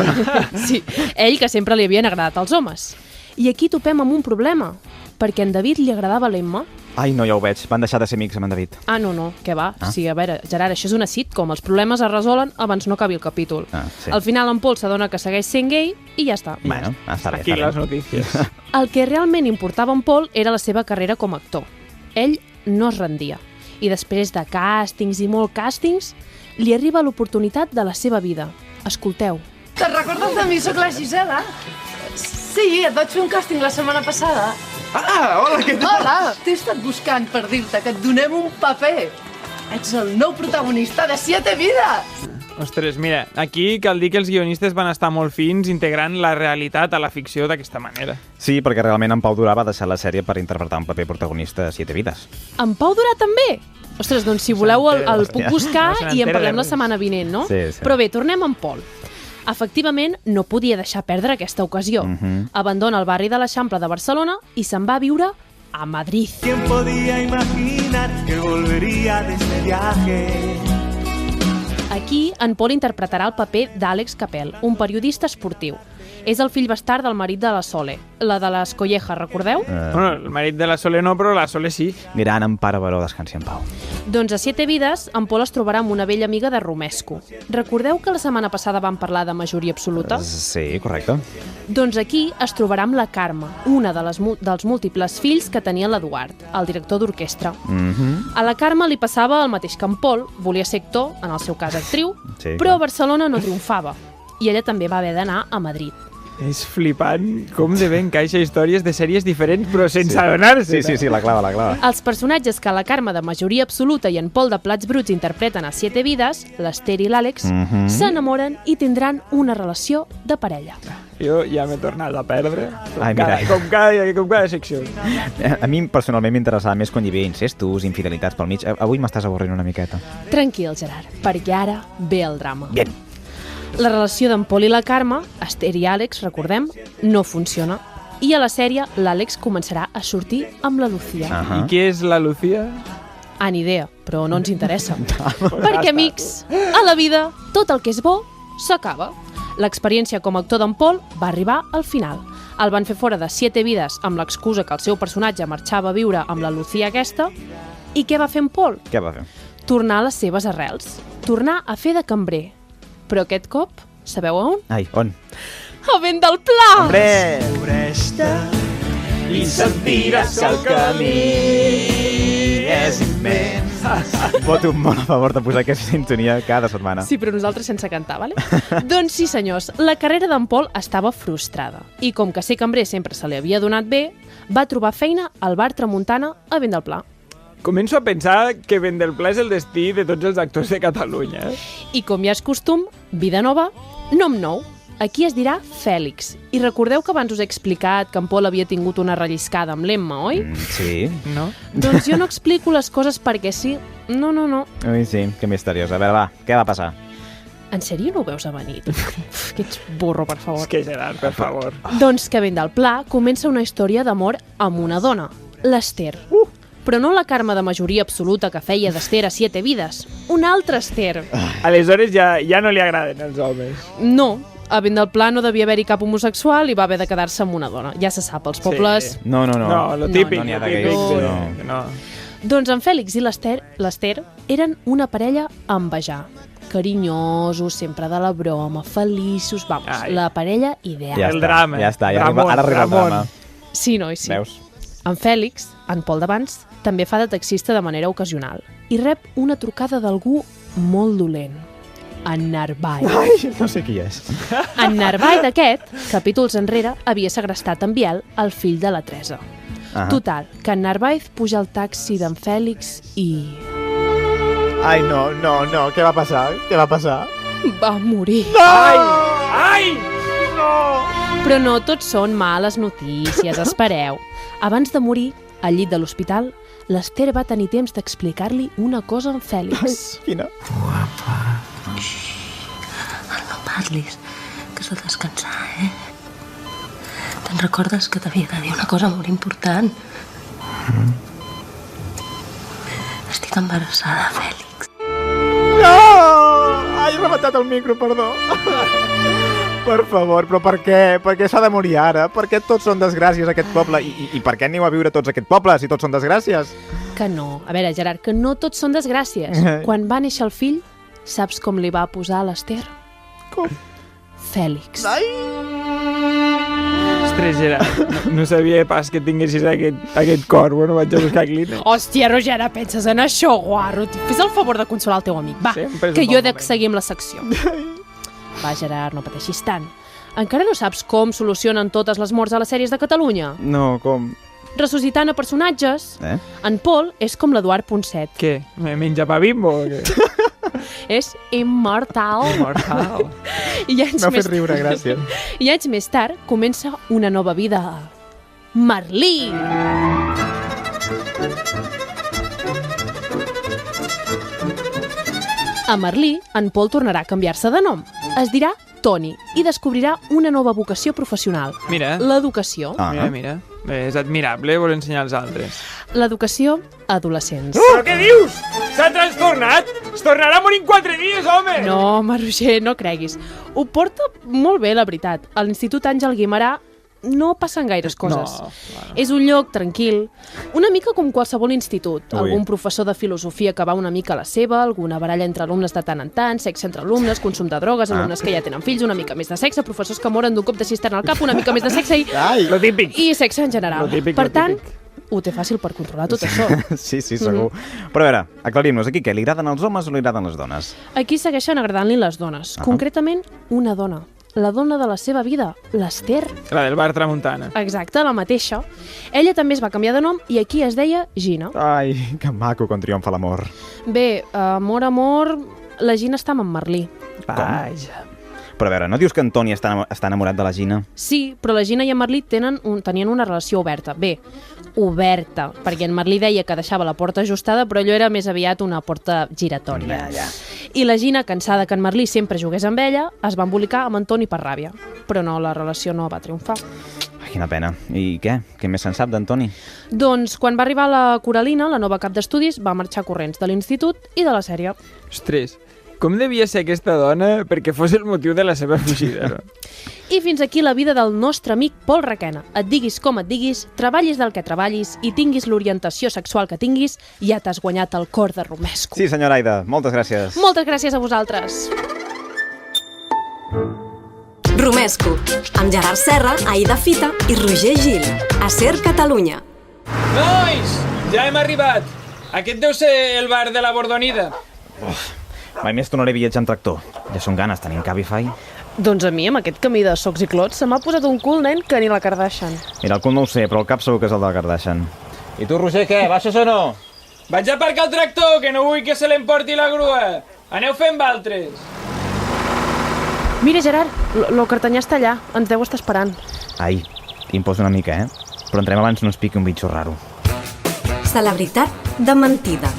Speaker 3: Sí, ell que sempre li havien agradat els homes. I aquí topem amb un problema, perquè en David li agradava l'Emma.
Speaker 2: Ai, no, ja ho veig. Van deixar de ser amics amb en David.
Speaker 3: Ah, no, què va? Sí, a veure, Gerard, això és una sitcom. Els problemes es resolen abans no acabi el capítol.
Speaker 2: Sí.
Speaker 3: Al final en Pol s'adona que segueix sent gay i ja està.
Speaker 2: Bueno, està bé.
Speaker 6: Aquí les notícies.
Speaker 3: El que realment importava en Pol era la seva carrera com a actor. Ell no es rendia. I després de càstings i molt càstings, li arriba l'oportunitat de la seva vida. Escolteu.
Speaker 17: Te'n recordes de mi? Soc la Gisela. Sí, et vaig fer un càsting la setmana passada.
Speaker 16: Ah, hola, què tal?
Speaker 17: Hola, t'he estat buscant per dir-te que et donem un paper. Ets el nou protagonista de 7 vides.
Speaker 6: Ostres, mira, aquí cal dir que els guionistes van estar molt fins integrant la realitat a la ficció d'aquesta manera.
Speaker 2: Sí, perquè realment en Pau Durà va deixar la sèrie per interpretar un paper protagonista de 7 vides.
Speaker 3: En Pau Durà també? Ostres, doncs si voleu el puc buscar i en parlem la setmana vinent, no?
Speaker 2: Sí.
Speaker 3: Però bé, tornem en Pol. Efectivament, no podia deixar perdre aquesta ocasió. Abandona el barri de l'Eixample de Barcelona i se'n va a viure a Madrid.
Speaker 18: ¿Quién podía imaginar que volvería de este viaje?
Speaker 3: Aquí, en Pol interpretarà el paper d'Àlex Capel, un periodista esportiu. És el fill bastard del marit de la Sole, la de les Collejas, recordeu?
Speaker 6: Bueno, el marit de la Sole no, però la Sole sí.
Speaker 2: Mira, Anna Empara Baró, descansi en pau.
Speaker 3: Doncs a 7 vides, en Pol es trobarà amb una vella amiga de Romesco. Recordeu que la setmana passada vam parlar de majoria absoluta?
Speaker 2: Sí, correcte.
Speaker 3: Doncs aquí es trobarà amb la Carme, una dels múltiples fills que tenia l'Eduard, el director d'orquestra. A la Carme li passava el mateix que en Pol, volia ser actor, en el seu cas actriu, però a Barcelona no triomfava. I ella també va haver d'anar a Madrid.
Speaker 6: És flipant com de bé encaixa històries de sèries diferents, però sense adonar-se.
Speaker 2: Sí, la clava.
Speaker 3: Els personatges que la Carme de majoria absoluta i en Pol de Plats Bruts interpreten a 7 vides, l'Ester i l'Àlex, s'enamoren i tindran una relació de parella.
Speaker 6: Jo ja m'he tornat a perdre,
Speaker 2: com
Speaker 6: cada secció.
Speaker 2: A mi personalment m'interessava més quan hi havia incestos, infidelitats pel mig. Avui m'estàs avorrint una miqueta.
Speaker 3: Tranquil, Gerard, perquè ara ve el drama.
Speaker 2: Bien.
Speaker 3: La relació d'en Pol i la Carme, Ester i Àlex, recordem, no funciona. I a la sèrie, l'Àlex començarà a sortir amb la Lucía.
Speaker 6: I qui és la Lucía?
Speaker 3: Ni idea, però no ens interessa. Perquè, amics, a la vida, tot el que és bo s'acaba. L'experiència com a actor d'en Pol va arribar al final. El van fer fora de 7 vides amb l'excusa que el seu personatge marxava a viure amb la Lucía aquesta. I què va fer en Pol?
Speaker 2: Què va fer?
Speaker 3: Tornar a les seves arrels. Tornar a fer de cambrer. Però aquest cop, sabeu on?
Speaker 2: Ai, on?
Speaker 3: A vent del pla!
Speaker 2: Hombre!
Speaker 10: Obreix-te i sentiràs que el camí és immens.
Speaker 2: Voto molt a favor de posar aquesta sintonia cada setmana.
Speaker 3: Sí, però nosaltres sense cantar, vale? Doncs sí, senyors, la carrera d'en Pol estava frustrada. I com que ser cambrer sempre se li havia donat bé, va trobar feina al bar Tramuntana a Vent del Pla.
Speaker 6: Començo a pensar que Vent del Pla és el destí de tots els actors de Catalunya.
Speaker 3: I com ja és costum, vida nova, nom nou. Aquí es dirà Fèlix. I recordeu que abans us he explicat que en Pol havia tingut una relliscada amb l'Emma, oi?
Speaker 2: Sí.
Speaker 6: No?
Speaker 3: Doncs jo no explico les coses perquè sí. No.
Speaker 2: Ui, sí, que misteriós. A veure, va, què va passar?
Speaker 3: En sèrio no ho veus a venir? Que ets burro, per favor.
Speaker 6: És que Gerard, per favor.
Speaker 3: Doncs que Vent del Pla comença una història d'amor amb una dona, l'Ester. Però no la Carme de majoria absoluta que feia d'Ester a 7 vides. Una altra Ester.
Speaker 6: Aleshores ja no li agraden els homes.
Speaker 3: No, a Vent del Pla no devia haver-hi cap homosexual i va haver de quedar-se amb una dona. Ja se sap, els pobles...
Speaker 2: Sí. No,
Speaker 6: lo típic.
Speaker 2: No n'hi ha de gays.
Speaker 6: No.
Speaker 3: Doncs en Fèlix i l'Ester eren una parella a envejar. Carinyosos, sempre de la broma, feliços, vamos, la parella ideal.
Speaker 2: Ja
Speaker 6: el
Speaker 2: està,
Speaker 6: drama.
Speaker 2: Ja està, ara arriba el drama.
Speaker 3: Sí, noi, sí.
Speaker 2: Veus?
Speaker 3: En Fèlix, en Pol d'abans, també fa de taxista de manera ocasional i rep una trucada d'algú molt dolent. En Narvall.
Speaker 2: Ai, no sé qui és.
Speaker 3: En Narvall d'aquest, capítols enrere, havia segrestat en Biel, el fill de la Teresa. Total, que en Narvall puja al taxi d'en Fèlix i...
Speaker 2: Ai, no, què va passar?
Speaker 3: va morir.
Speaker 2: No!
Speaker 6: Ai! No!
Speaker 3: Però no tots són males notícies, espereu. Abans de morir, al llit de l'hospital, l'Ester va tenir temps d'explicar-li una cosa a en Fèlix.
Speaker 2: Ai, quina?
Speaker 19: Guapa. No parlis, que has de descansar, Te'n recordes que t'havia de dir una cosa molt important? Estic embarassada, Fèlix.
Speaker 2: No! Ai, he rematat el micro, perdó. Per favor, però per què? Per què s'ha de morir ara? Per què tots són desgràcies a aquest poble? I per què aneu a viure tots a aquest poble, si tots són desgràcies?
Speaker 3: Que no. A veure, Gerard, que no tots són desgràcies. Quan va néixer el fill, saps com li va posar a l'Ester?
Speaker 2: Com?
Speaker 3: Fèlix.
Speaker 2: Ai!
Speaker 6: Ostres, Gerard, no sabia pas que tinguessis aquest cor. Bueno, vaig a buscar Kleenex.
Speaker 3: Hòstia, Roger, ara penses en això, guarro. Fes el favor de consolar el teu amic. Va, que jo he de seguir amb la secció. Va, Gerard, no pateixis tant. Encara no saps com solucionen totes les morts a les sèries de Catalunya?
Speaker 2: No, com?
Speaker 3: Ressuscitant a personatges. En Pol és com l'Eduard Ponset.
Speaker 6: Què? Menja pa Bimbo o què?
Speaker 3: És immortal.
Speaker 6: Immortal.
Speaker 2: M'ha fet riure, gràcies.
Speaker 3: I anys més tard comença una nova vida a Merlí. A Merlí, en Pol tornarà a canviar-se de nom. Es dirà Toni i descobrirà una nova vocació professional.
Speaker 6: Mira.
Speaker 3: L'educació.
Speaker 6: Mira. És admirable voler ensenyar als altres.
Speaker 3: L'educació a adolescents.
Speaker 6: Però què dius? S'ha trastornat? Es tornarà a morir en 4 dies, home!
Speaker 3: No, home, Roger, no creguis. Ho porta molt bé, la veritat. A l'Institut Àngel Guimerà no passen gaires coses.
Speaker 6: No,
Speaker 3: És un lloc tranquil, una mica com qualsevol institut.
Speaker 2: Ui.
Speaker 3: Algun professor de filosofia que va una mica a la seva, alguna baralla entre alumnes de tant en tant, sexe entre alumnes, consum de drogues, alumnes que ja tenen fills, una mica més de sexe, professors que moren d'un cop de cisterna al cap, una mica més de sexe
Speaker 6: Lo típic.
Speaker 3: i sexe en general.
Speaker 6: Lo típic,
Speaker 3: per
Speaker 6: lo
Speaker 3: tant,
Speaker 6: típic.
Speaker 3: ho té fàcil per controlar tot això.
Speaker 2: Sí, segur. Però a veure, aclarim-nos aquí, què? Li agraden els homes o li agraden les dones?
Speaker 3: Aquí segueixen agradant-li les dones, concretament una dona. La dona de la seva vida, l'Ester.
Speaker 6: La del bar Tramuntana.
Speaker 3: Exacte, la mateixa. Ella també es va canviar de nom i aquí es deia Gina.
Speaker 2: Ai, que maco quan triomfa l'amor.
Speaker 3: Bé, amor, la Gina està amb en Merlí.
Speaker 6: Vaja.
Speaker 2: Però a veure, no dius que en Toni està enamorat de la Gina?
Speaker 3: Sí, però la Gina i en Merlí tenien una relació oberta. Bé, oberta, perquè en Merlí deia que deixava la porta ajustada, però allò era més aviat una porta giratòria.
Speaker 2: Ja.
Speaker 3: I la Gina, cansada que en Merlí sempre jugués amb ella, es va embolicar amb en Toni per ràbia. Però no, la relació no va triomfar.
Speaker 2: Quina pena. I què? Què més se'n sap d'en Toni?
Speaker 3: Doncs quan va arribar la Coralina, la nova cap d'estudis, va marxar corrents de l'institut i de la sèrie.
Speaker 6: Ostres, com devia ser aquesta dona perquè fos el motiu de la seva fugida? No?
Speaker 3: I fins aquí la vida del nostre amic Pol Requena. Et diguis com et diguis, treballis del que treballis i tinguis l'orientació sexual que tinguis, ja t'has guanyat el cor de Romesco.
Speaker 2: Sí, senyora Aida, moltes gràcies.
Speaker 3: Moltes gràcies a vosaltres.
Speaker 15: Romesco, amb Gerard Serra, Aida Fita i Roger Gil, a Ser Catalunya.
Speaker 6: Nois, ja hem arribat. Aquest deu ser el bar de la Bordonida.
Speaker 2: Mai més tornaré a viatjar en tractor. Ja són ganes, tenim Cabify.
Speaker 3: Doncs a mi, amb aquest camí de socs i clots, se m'ha posat un cul, nen, que ni la Kardashian.
Speaker 2: Mira, el cul no ho sé, però el cap segur que és el de la Kardashian.
Speaker 6: I tu, Roger, què? Baixes o no? Vaig a aparcar el tractor, que no vull que se l'emporti la grua. Aneu fent valtres.
Speaker 3: Mira, Gerard, lo Cartanyà està allà. Ens deu estar esperant.
Speaker 2: Ai, t'imposa una mica, Però entrem abans no ens piqui un bitxo raro.
Speaker 15: Celebritat de mentida.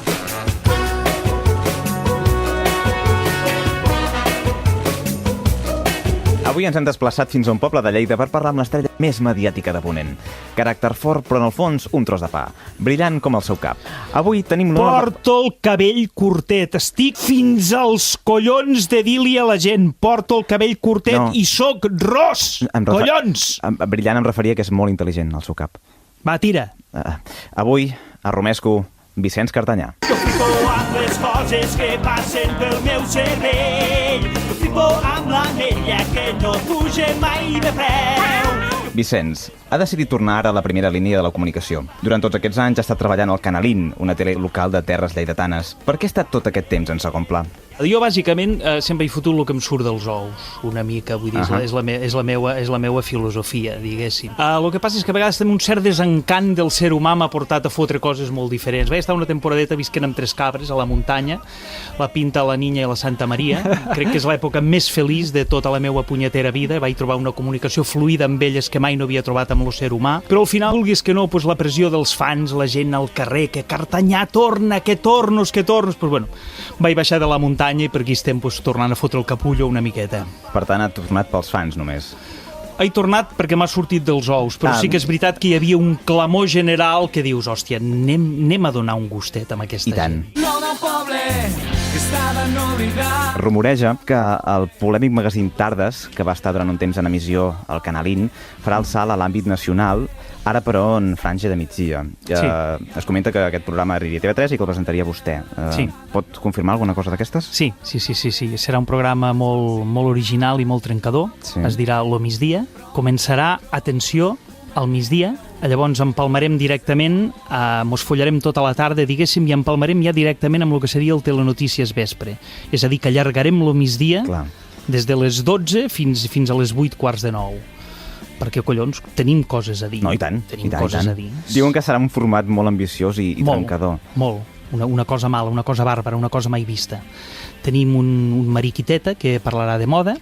Speaker 2: Avui ens hem desplaçat fins a un poble de Lleida per parlar amb l'estrella més mediàtica de Ponent. Caràcter fort, però en el fons un tros de pa. Brillant com el seu cap. Avui tenim
Speaker 20: Porto el cabell curtet. Estic fins als collons de dir-li a la gent. Porto el cabell curtet i soc ros. Collons!
Speaker 2: Brillant em referia que és molt intel·ligent, el seu cap.
Speaker 20: Va, tira.
Speaker 2: Avui, a Romesco, Vicenç Cartanyà.
Speaker 18: Jo flipo amb les coses que passen pel meu cervell. Jo flipo amb l'anella que no puja mai de preu.
Speaker 2: Vicenç ha decidit tornar ara a la primera línia de la comunicació. Durant tots aquests anys ha estat treballant al Canalín, una tele local de terres lleidatanes. Per què ha estat tot aquest temps en segon pla?
Speaker 20: Jo, bàsicament, sempre he fotut el que em surt dels ous, una mica, vull dir, és la meua filosofia, diguéssim. El que passa és que a vegades també un cert desencant del ser humà m'ha portat a fotre coses molt diferents. Vaig estar una temporadeta visquent amb 3 cabres a la muntanya, la Pinta, la Niña i la Santa Maria. Crec que és l'època més feliç de tota la meva punyetera vida. Vaig trobar una comunicació fluida amb elles que mai no havia trobat amb el ser humà. Però al final, vulguis que no, la pressió dels fans, la gent al carrer, que Cartanyà torna, que tornos, però bueno, vaig baixar de la muntanya i per aquí estem tornant a fotre el capullo una miqueta.
Speaker 2: Per tant, ha tornat pels fans només.
Speaker 20: He tornat perquè m'ha sortit dels ous, però sí que és veritat que hi havia un clamor general que dius, hòstia, anem a donar un gustet amb aquesta gent.
Speaker 2: Rumoreja que el polèmic magazín Tardes, que va estar durant un temps en emissió al Canalín, farà el salt a l'àmbit nacional, ara però en franja de migdia. Es comenta que aquest programa arribaria a TV3 i que el presentaria vostè. Pot confirmar alguna cosa d'aquestes?
Speaker 20: Sí. Serà un programa molt original i molt trencador. Es dirà Lo Migdia. Començarà, atenció, al migdia. Llavors empalmarem directament, mos follarem tota la tarda, diguéssim, i empalmarem ja directament amb el que seria el Telenotícies Vespre. És a dir, que allargarem lo migdia des de les 12 fins a les 8:45. Perquè, collons, tenim coses a dir.
Speaker 2: No, i tant.
Speaker 20: Tenim coses a dir.
Speaker 2: Diuen que serà un format molt ambiciós i trencador.
Speaker 20: Molt. Una cosa mala, una cosa bàrbara, una cosa mai vista. Tenim un mariquiteta que parlarà de moda,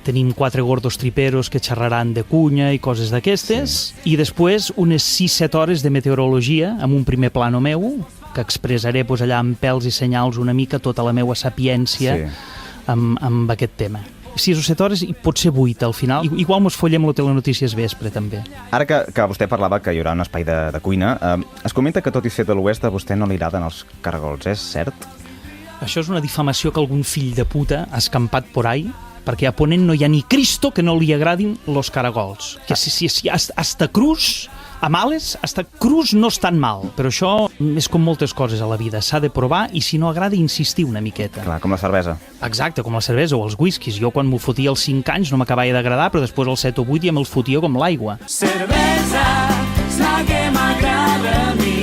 Speaker 20: tenim 4 gordos triperos que xerraran de cunya i coses d'aquestes, i després unes 6-7 hores de meteorologia amb un primer plano meu, que expressaré allà amb pèls i senyals una mica tota la meva sapiència amb aquest tema. 6 o 7 hores i potser 8 al final. Igual mos follem lo Telenotícies Vespre, també.
Speaker 2: Ara que vostè parlava que hi haurà un espai de cuina, es comenta que tot i ser de l'oest a vostè no li agraden els caragols, és cert?
Speaker 20: Això és una difamació que algun fill de puta ha escampat por ahí, perquè a Ponent no hi ha ni Cristo que no li agradin los caragols. Que si hasta cruz, a males, hasta cruz no és tan mal, però això és com moltes coses a la vida, s'ha de provar i si no agrada insistir una miqueta.
Speaker 2: Clar, com la cervesa.
Speaker 20: Exacte, com la cervesa o els whiskies. Jo quan m'ho fotia als 5 anys no m'acabava d'agradar, però després als 7 o 8 ja me'ls fotia com l'aigua.
Speaker 18: Cervesa és la que m'agrada a mi.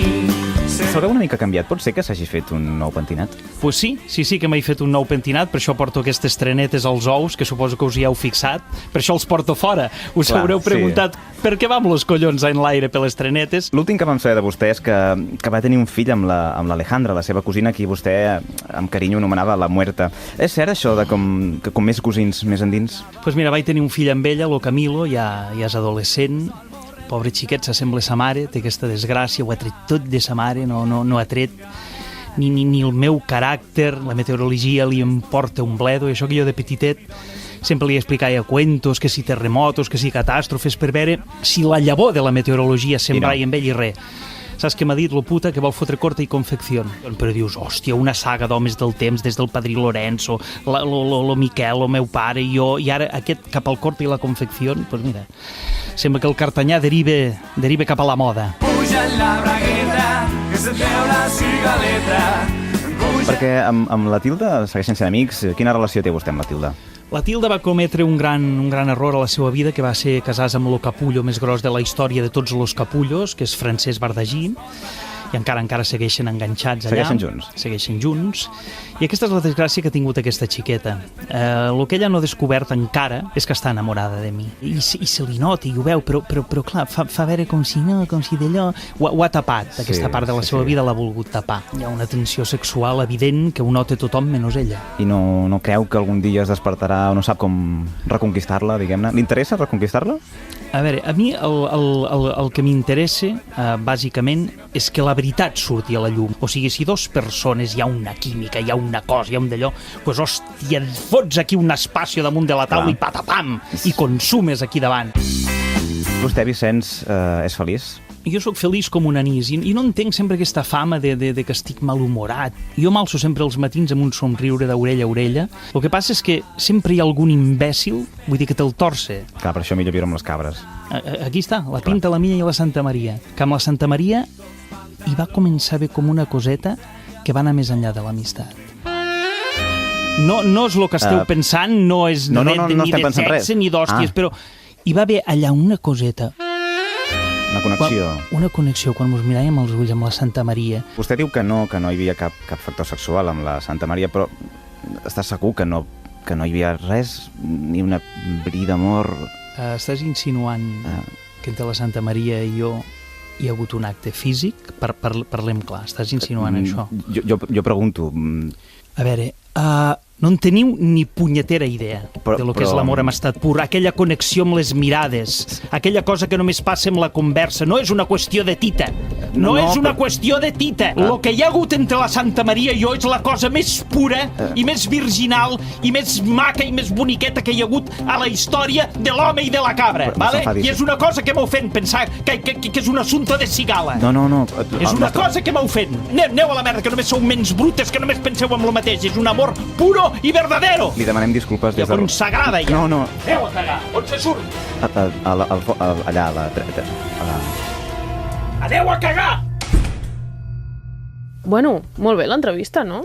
Speaker 2: S'haurà una mica canviat? Pot ser que s'hagi fet un nou pentinat?
Speaker 20: Pues sí que m'he fet un nou pentinat, per això porto aquestes trenetes als ous, que suposo que us hi heu fixat, per això els porto fora. Us haureu preguntat per què va amb los collons en l'aire per les trenetes.
Speaker 2: L'últim que vam saber de vostè és que va tenir un fill amb l'Alejandra, la seva cosina, qui vostè amb carinyo anomenava la Muerta. És cert això de que com més cosins més endins?
Speaker 20: Pues mira, vaig tenir un fill amb ella, lo Camilo, ja és adolescent. Pobre xiquet, s'assembla a sa mare, té aquesta desgràcia, ho ha tret tot de sa mare, no ha tret ni el meu caràcter, la meteorologia li emporta un bledo, i això que jo de petitet sempre li explicava cuentos, que si terremotos, que si catàstrofes, per veure si la llavor de la meteorologia sembrava amb ell i res. Saps què m'ha dit, lo puta, que vol fotre Corte i Confección? Però dius, hòstia, una saga d'homes del temps, des del padrí Lorenzo, lo Miquel, el meu pare i jo, i ara aquest cap al Corte i la Confección, doncs mira, sembla que el Cartanyà deriva cap a la moda.
Speaker 18: Puja en la bragueta, que se't veu la cigaleta.
Speaker 2: Perquè amb la Tilda segueixen sent amics. Quina relació té vostè amb la Tilda?
Speaker 20: La Tilda va cometre un gran error a la seva vida, que va ser casar-se amb el capullo més gros de la història de tots els capullos, que és Francesc Bardagí, i encara segueixen enganxats allà. Segueixen junts. I aquesta és la desgràcia que ha tingut aquesta xiqueta. El que ella no ha descobert encara és que està enamorada de mi. I se li nota, i ho veu, però clar, fa veure com si no, com si d'allò... Ho ha tapat, aquesta part de la seva vida l'ha volgut tapar. Hi ha una tensió sexual evident que ho nota tothom menys ella.
Speaker 2: I no creu que algun dia es despertarà o no sap com reconquistar-la, diguem-ne? Li interessa reconquistar-la?
Speaker 20: A veure, a mi el que m'interessa, bàsicament, és que la veritat surti a la llum. O sigui, si dos persones hi ha una química, hi ha una cosa, hi ha un d'allò, doncs, hòstia, fots aquí un espacio damunt de la taula i patapam, i consumes aquí davant.
Speaker 2: Vostè, Vicenç, és feliç?
Speaker 20: Jo sóc feliç com un anís i no entenc sempre aquesta fama de que estic malhumorat. Jo m'alço sempre els matins amb un somriure d'orella a orella. El que passa és que sempre hi ha algun imbècil, vull dir que te'l torce.
Speaker 2: Clar, per això millor viure amb les cabres.
Speaker 20: Aquí està, la Pinta, la Milla i la Santa Maria. Que amb la Santa Maria hi va començar bé com una coseta que va anar més enllà de l'amistat. No és el que esteu pensant, no és
Speaker 2: ni
Speaker 20: de sexe ni d'hòsties, però hi va haver allà una coseta.
Speaker 2: Una connexió.
Speaker 20: Una connexió, quan ens miràvem als ulls amb la Santa Maria.
Speaker 2: Vostè diu que no hi havia cap factor sexual amb la Santa Maria, però estàs segur que no hi havia res, ni una bri d'amor?
Speaker 20: Estàs insinuant que entre la Santa Maria i jo hi ha hagut un acte físic? Parlem clar, estàs insinuant això?
Speaker 2: Jo pregunto...
Speaker 20: A veure, no en teniu ni punyetera idea de lo que és l'amor en estat pur, aquella connexió amb les mirades, aquella cosa que només passa amb la conversa. No és una qüestió de tita, no és una qüestió de tita. Lo que hi ha hagut entre la Santa Maria i jo és la cosa més pura i més virginal i més maca i més boniqueta que hi ha hagut a la història de l'home i de la cabra, vale? I és una cosa que m'ofèn pensar que és un assumpte de cigala.
Speaker 2: No.
Speaker 20: És una cosa que m'ofèn. Aneu a la merda, que només sou ments brutes, que només penseu en lo mateix. És un amor puro i verdadero.
Speaker 2: Li demanem disculpes des de...
Speaker 20: Ja consagrada, ja.
Speaker 2: No.
Speaker 20: Aneu a cagar. On se surt?
Speaker 2: Allà, a la...
Speaker 20: Aneu a cagar!
Speaker 3: Bueno, molt bé l'entrevista, no?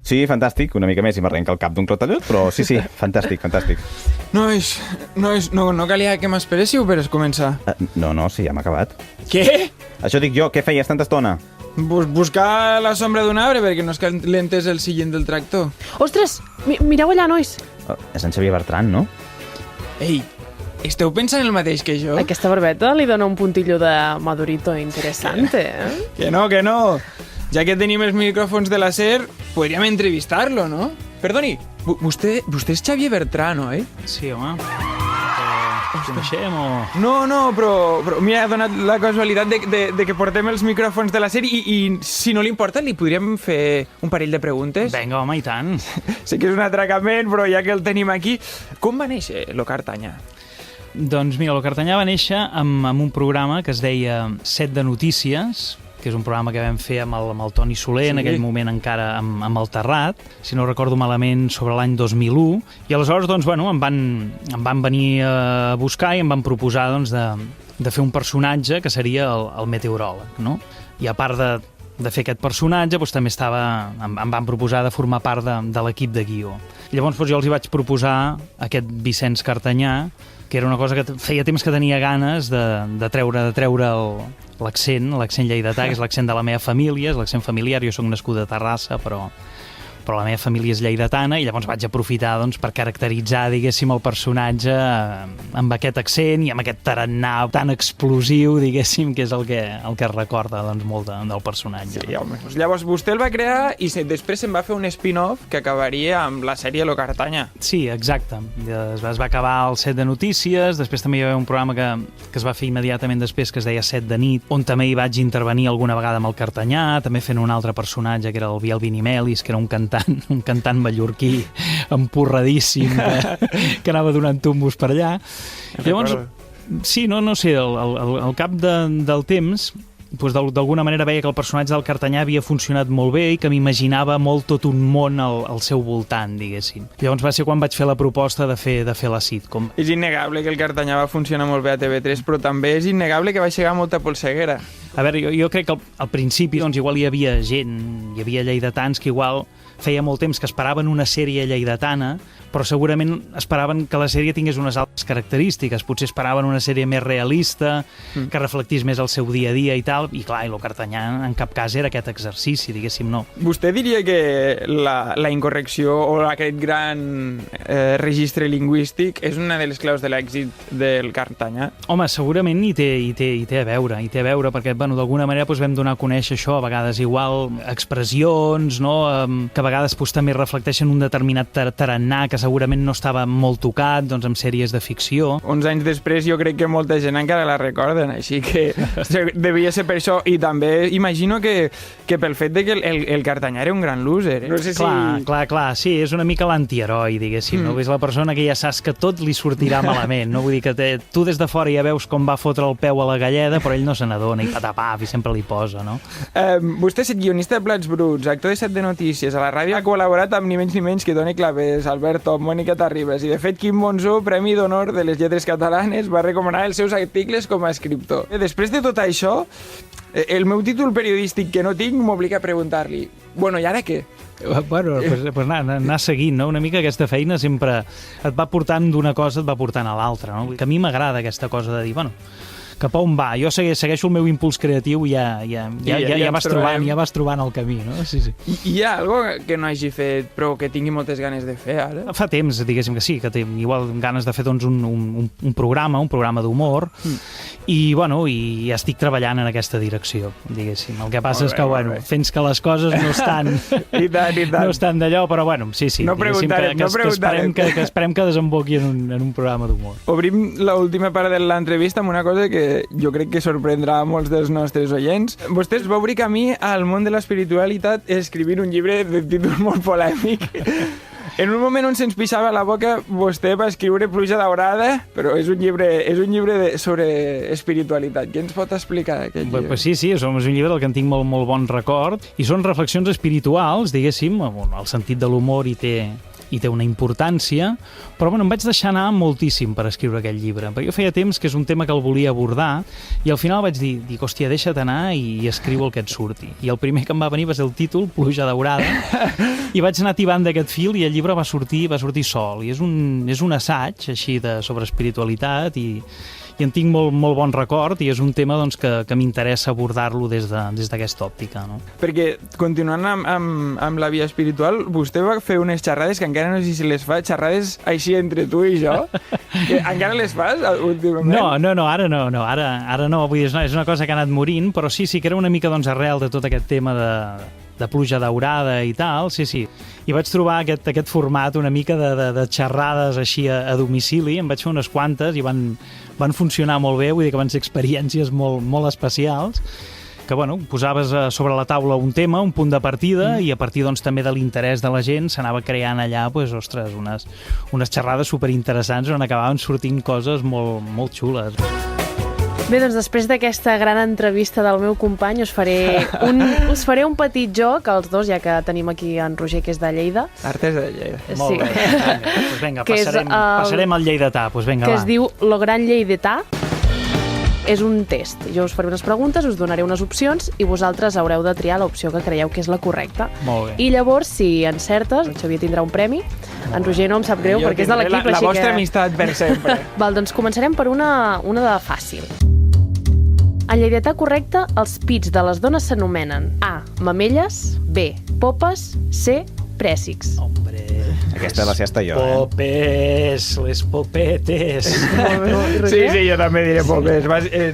Speaker 2: Sí, fantàstic. Una mica més i m'arrenca el cap d'un clatellot, però sí, fantàstic.
Speaker 6: Nois, no calia que m'esperéssiu per començar.
Speaker 2: No, sí, ja m'ha acabat.
Speaker 6: Què?
Speaker 2: Això dic jo, què feies tanta estona?
Speaker 6: Buscar la sombra d'un arbre perquè no es calentés el sillent del tractor.
Speaker 3: Ostres, mireu allà, nois.
Speaker 2: És en Xavier Bertran, no?
Speaker 6: Ei, esteu pensant el mateix que jo?
Speaker 3: Aquesta barbeta li dona un puntillo de madurito interessante,
Speaker 6: Que no. Ja que tenim els micròfons de la SER, podríem entrevistar-lo, no? Perdoni, vostè és Xavier Bertran, oi?
Speaker 20: Sí, home. Coneixem o...
Speaker 6: No, però m'ha donat la casualitat de que portem els micròfons de la SER i si no li importa, li podríem fer un parell de preguntes?
Speaker 20: Vinga, home, i tant.
Speaker 6: Sé que és un atracament, però ja que el tenim aquí... Com va néixer Lo Cartanyà?
Speaker 20: Doncs mira, Lo Cartanyà va néixer amb un programa que es deia Set de Notícies, que és un programa que vam fer amb el Toni Soler, en aquell moment encara amb el Terrat, si no recordo malament, sobre l'any 2001, i aleshores, doncs, bueno, em van venir a buscar i em van proposar, doncs, de fer un personatge que seria el meteoròleg, no? I a part de fer aquest personatge, doncs, també em van proposar de formar part de l'equip de guió. Llavors, doncs, jo els hi vaig proposar aquest Vicenç Cartanyà, que era una cosa que feia temps que tenia ganes de treure l'accent lleidatà, que és l'accent de la meva família, és l'accent familiar. Jo soc nascut a Terrassa, però la meva família és lleidatana, i llavors vaig aprofitar, doncs, per caracteritzar, diguéssim, el personatge amb aquest accent i amb aquest tarannà tan explosiu, diguéssim, que és el que recorda, doncs, molt del personatge.
Speaker 6: Sí, home. Llavors vostè el va crear i després se'n va fer un spin-off que acabaria amb la sèrie Lo Cartanyà.
Speaker 20: Sí, exacte. Es va acabar el Set de Notícies, després també hi va haver un programa que es va fer immediatament després, que es deia Set de Nit, on també hi vaig intervenir alguna vegada amb el Cartanyà, també fent un altre personatge, que era el Biel Vinimelis, que era un cantant mallorquí empurradíssim que anava donant tumbos per allà. Llavors, sí, no sé, al cap del temps d'alguna manera veia que el personatge del Cartanyà havia funcionat molt bé i que m'imaginava molt tot un món al seu voltant, diguéssim. Llavors va ser quan vaig fer la proposta de fer la sitcom.
Speaker 6: És innegable que el Cartanyà va funcionar molt bé a TV3, però també és innegable que va aixecar molta polseguera.
Speaker 20: A veure, jo crec que al principi doncs, igual hi havia gent, hi havia lleidatans que igual feia molt temps que esperaven una sèrie lleidatana, però segurament esperaven que la sèrie tingués unes altres característiques. Potser esperaven una sèrie més realista, que reflectís més el seu dia a dia i tal, i clar, el Cartanyà en cap cas era aquest exercici, diguéssim, no.
Speaker 6: Vostè diria que la incorrecció o aquest gran registre lingüístic és una de les claus de l'èxit del Cartanyà?
Speaker 20: Home, segurament hi té a veure, perquè d'alguna manera vam donar a conèixer això, a vegades igual expressions, no? Que a vegades també reflecteixen un determinat tarannà que segurament no estava molt tocat amb sèries de ficció.
Speaker 6: Uns anys després jo crec que molta gent encara la recorden, així que devia ser per això, i també imagino que pel fet de que el Cartanyà era un gran loser. No sé si...
Speaker 20: Clar, sí, és una mica l'antiheroi, diguéssim, no? És la persona que ja saps que tot li sortirà malament, no? Vull dir que tu des de fora ja veus com va fotre el peu a la galleda, però ell no se n'adona, i patapaf, i sempre li posa, no?
Speaker 6: Vostè és guionista de Plats Bruts, actor de Set de Notícies, a la ràdio ha col·laborat amb ni menys ni menys que Toni Clavés, Albert Tom, Mònica Terribas, i de fet Quim Monzó, Premi d'Honor de les Lletres Catalanes, va recomanar els seus articles com a escriptor. Després de tot això, el meu títol periodístic que no tinc m'obliga a preguntar-li, bueno, i ara què?
Speaker 20: Bueno, pues anar seguint, no? Una mica aquesta feina sempre et va portant d'una cosa, et va portant a l'altra, no? Que a mi m'agrada aquesta cosa de dir, bueno, cap a on va? Jo segueixo el meu impuls creatiu i ja vas trobant el camí, no? Sí.
Speaker 6: Hi ha alguna cosa que no hagi fet però que tingui moltes ganes de fer ara?
Speaker 20: Fa temps, diguéssim que sí, que té igual ganes de fer doncs, un programa d'humor i ja estic treballant en aquesta direcció, diguéssim. El que passa és que, fins que les coses no estan no estan d'allò, però sí.
Speaker 6: No preguntarem.
Speaker 20: Esperem que desemboqui en un programa d'humor.
Speaker 6: Obrim l'última part de l'entrevista amb una cosa que jo crec que sorprendrà a molts dels nostres oients. Vostè es va obrir camí al món de l'espiritualitat escrivint un llibre de títol molt polèmic. En un moment on se'ns pixava a la boca, vostè va escriure Pluja Daurada, però és un llibre sobre espiritualitat. Què ens pot explicar d'aquest llibre?
Speaker 20: Pues sí, és un llibre del que en tinc molt, molt bon record, i són reflexions espirituals, diguéssim, el sentit de l'humor hi té una importància, però em vaig deixar anar moltíssim per escriure aquest llibre, perquè jo feia temps que és un tema que el volia abordar, i al final vaig dir, hòstia, deixa't anar i escriu el que et surti. I el primer que em va venir va ser el títol, Pluja Daurada, i vaig anar tibant d'aquest fil i el llibre va sortir sol. I és un assaig així sobre espiritualitat i en tinc molt, molt bon record, i és un tema que m'interessa abordar-lo des d'aquesta òptica. No?
Speaker 6: Perquè, continuant amb la via espiritual, vostè va fer unes xerrades que encara no sé si les fa, xerrades així entre tu i jo. Encara les fas últimament?
Speaker 20: No, ara no. Vull dir, és una cosa que ha anat morint, però sí que era una mica arrel de tot aquest tema de Pluja Daurada i tal, sí. I vaig trobar aquest format una mica de xerrades així a domicili, em vaig fer unes quantes i van funcionar molt bé, vull dir que van ser experiències molt, molt especials, que posaves sobre la taula un tema, un punt de partida, i a partir també de l'interès de la gent s'anava creant allà unes xerrades superinteressants on acabaven sortint coses molt, molt xules.
Speaker 3: Bé, doncs després d'aquesta gran entrevista del meu company us faré un petit joc, els dos, ja que tenim aquí en Roger, que és de Lleida.
Speaker 6: Artes de Lleida.
Speaker 3: Sí.
Speaker 20: Molt bé. Pues vinga, passarem al lleidatà. Pues vinga,
Speaker 3: que es diu Lo Gran Lleidatà. És un test. Jo us faré unes preguntes, us donaré unes opcions i vosaltres haureu de triar l'opció que creieu que és la correcta.
Speaker 20: Molt bé.
Speaker 3: I llavors, si encertes, el Xavier tindrà un premi. En Roger no em sap greu perquè és de l'equip,
Speaker 6: així que... La vostra amistat per sempre.
Speaker 3: Val, doncs començarem per una de fàcil. En lleidatà correcte, els pits de les dones s'anomenen A. Mamelles, B. Popes, C. Prèssics.
Speaker 20: Hombre...
Speaker 2: Aquesta la sé hasta jo,
Speaker 20: Popes, les popetes.
Speaker 6: Sí, jo també diré popes.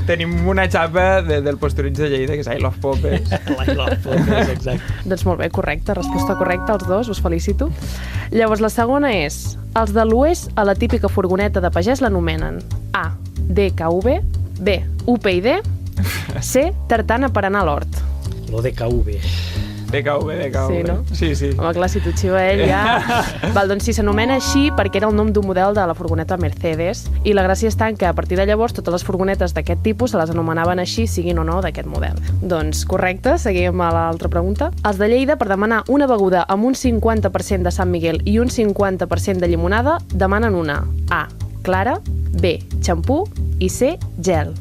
Speaker 6: Tenim una xapa del Postureig de Lleida, que és I love popes.
Speaker 20: I love popes, exacte.
Speaker 3: Doncs molt bé, correcte, resposta correcta, els dos, us felicito. Llavors, la segona és, els de l'Oest a la típica furgoneta de pagès l'anomenen A. DKV, B. UPyD, C. Tartana per anar a l'hort.
Speaker 20: Lo DKV.
Speaker 6: BKV.
Speaker 3: Sí, no?
Speaker 6: Sí.
Speaker 3: Home, clar, si t'ho xiva ell ja... Val, doncs sí, s'anomena així perquè era el nom d'un model de la furgoneta Mercedes i la gràcia està en que a partir de llavors totes les furgonetes d'aquest tipus se les anomenaven així, siguin o no d'aquest model. Doncs correcte, seguim a l'altra pregunta. Els de Lleida, per demanar una beguda amb un 50% de Sant Miguel i un 50% de llimonada, demanen una A, clara, B, xampú i C, gel.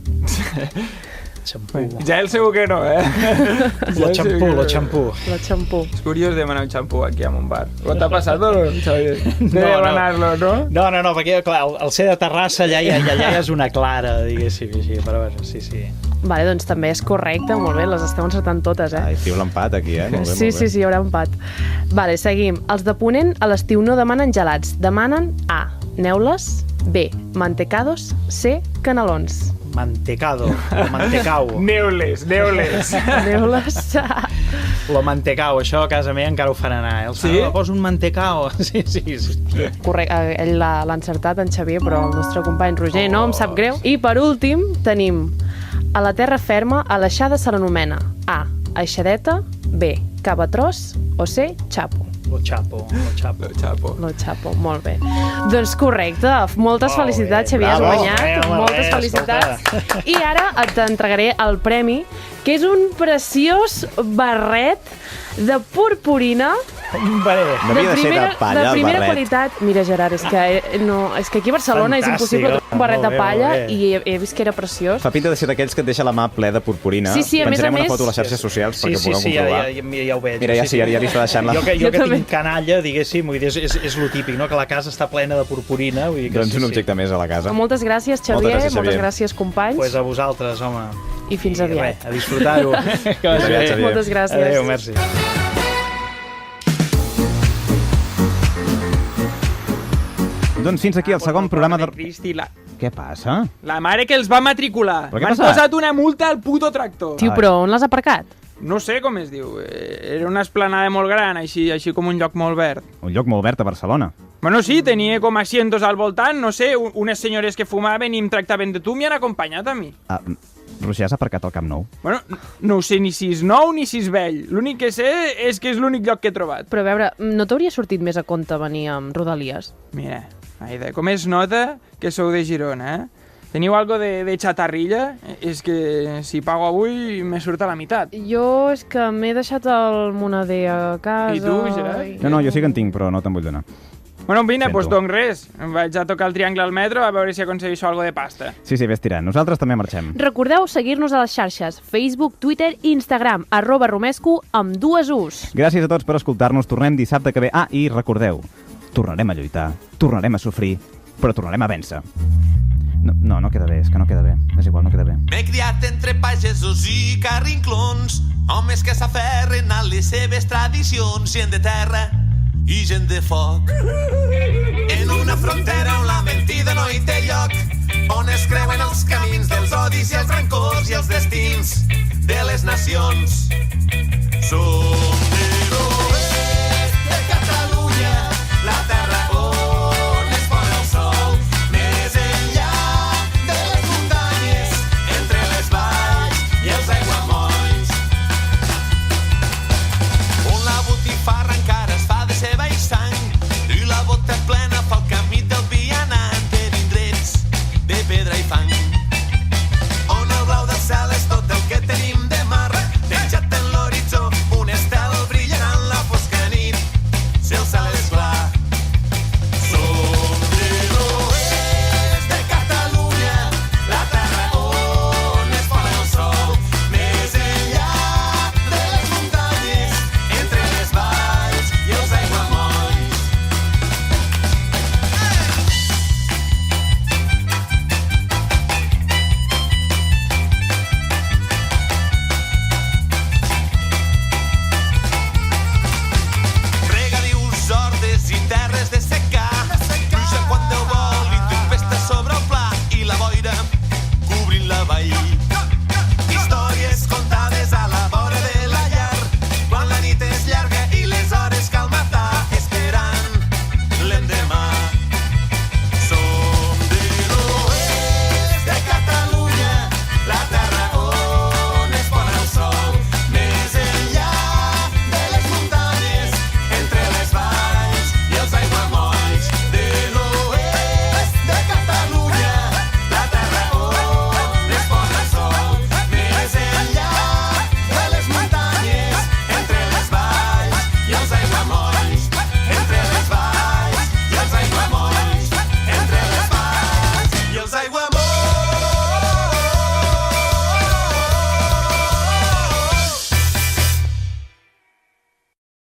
Speaker 6: Gel segur que no,
Speaker 20: Lo xampú.
Speaker 6: És curiós demanar un xampú aquí en un bar. T'ha passat o no, Xavier? De demanar-lo, no?
Speaker 20: No, perquè clar, el ser de Terrassa allà és una clara, diguéssim, així, però bueno, sí.
Speaker 3: Vale, doncs també és correcte, molt bé, les esteu encertant totes,
Speaker 2: Ai, tio, l'empat aquí, Molt bé,
Speaker 3: Sí, hi haurà empat. Vale, seguim. Els de Ponent a l'estiu no demanen gelats, demanen A, neules, B, mantecados, C, canelons.
Speaker 20: Mantecado, o mantecau.
Speaker 6: Neules.
Speaker 3: Neules.
Speaker 20: Lo mantecau, això a casa meva encara ho fan anar.
Speaker 6: Sí?
Speaker 20: Posa un mantecau. Sí.
Speaker 3: Correcte, ell l'ha encertat, en Xavier, però el nostre company Roger no, em sap greu. I per últim tenim a la terra ferma, a l'aixada se l'anomena A, aixadeta, B, cabatros o C, xapo.
Speaker 20: Lo chapo,
Speaker 3: molt bé. Doncs correcte, moltes felicitats, Xavier, has guanyat, moltes felicitats. I ara t'entregaré el premi, que és un preciós barret de purpurina
Speaker 2: Devia de ser de palla,
Speaker 3: de primera
Speaker 2: el barret.
Speaker 3: qualitat. Mira, Gerard, és que aquí a Barcelona és impossible trobar un barret de palla i he vist que era preciós.
Speaker 2: Fa pinta de ser d'aquells que et deixa la mà ple de purpurina.
Speaker 3: Sí, a més a
Speaker 2: Penjarem una
Speaker 3: més...
Speaker 2: foto a les xarxes socials perquè pugueu
Speaker 20: Sí,
Speaker 2: comprovar.
Speaker 20: ja ho veig.
Speaker 2: Mira, ja li està deixant la...
Speaker 20: Jo que tinc canalla, diguéssim, vull dir, és lo típic, no? Que la casa està plena de purpurina. Vull dir que
Speaker 2: Doncs un objecte més a la casa.
Speaker 3: Moltes gràcies, Xavier, moltes gràcies, companys.
Speaker 20: Pues a vosaltres, home.
Speaker 3: I fins aviat.
Speaker 20: A disfrutar-ho.
Speaker 3: Moltes gràcies.
Speaker 20: Adéu, merci.
Speaker 2: Doncs fins aquí el segon programa de...
Speaker 6: Cristi,
Speaker 2: Què passa?
Speaker 6: la mare que els va matricular.
Speaker 2: Però què ha
Speaker 6: M'han
Speaker 2: passat?
Speaker 6: posat una multa al puto tractor.
Speaker 3: Tio, però on l'has aparcat?
Speaker 6: No sé com es diu. Era una esplanada molt gran, així com un lloc molt verd.
Speaker 2: Un lloc molt verd a Barcelona.
Speaker 6: Bueno, sí, tenia com asientos al voltant, no sé, unes senyores que fumaven i em tractaven de tu m'hi han acompanyat a mi.
Speaker 2: Roger, has aparcat al Camp Nou?
Speaker 6: Bueno, no ho sé ni si és nou ni si és vell. L'únic que sé és que és l'únic lloc que he trobat.
Speaker 3: Però a veure, no t'hauria sortit més a compte venir amb Rodalies?
Speaker 6: Mira, Aida, com es nota que sou de Girona, Teniu algo de xatarrilla? És que si pago avui me surt a la meitat.
Speaker 3: Jo és que m'he deixat el moneder a casa...
Speaker 6: I tu, Gerard?
Speaker 2: No, jo sí que en tinc, però no te'n vull donar.
Speaker 6: Bueno, vine, doncs res. Em vaig a tocar el triangle al metro a veure si aconsegueixo algo de pasta.
Speaker 2: Sí, ves tirant. Nosaltres també marxem.
Speaker 3: Recordeu seguir-nos a les xarxes Facebook, Twitter i Instagram, @romescu amb 2 U's.
Speaker 2: Gràcies a tots per escoltar-nos. Tornem dissabte que ve. I recordeu, tornarem a lluitar, tornarem a sofrir, però tornarem a vèncer. No queda bé, és que no queda bé. És igual, no queda bé.
Speaker 18: M'he criat entre pagesos i carrinclons, homes que s'aferren a les seves tradicions, gent de terra i gent de foc. En una frontera on la mentida no hi té lloc, on es creuen els camins dels odis i els rancors i els destins de les nacions. Som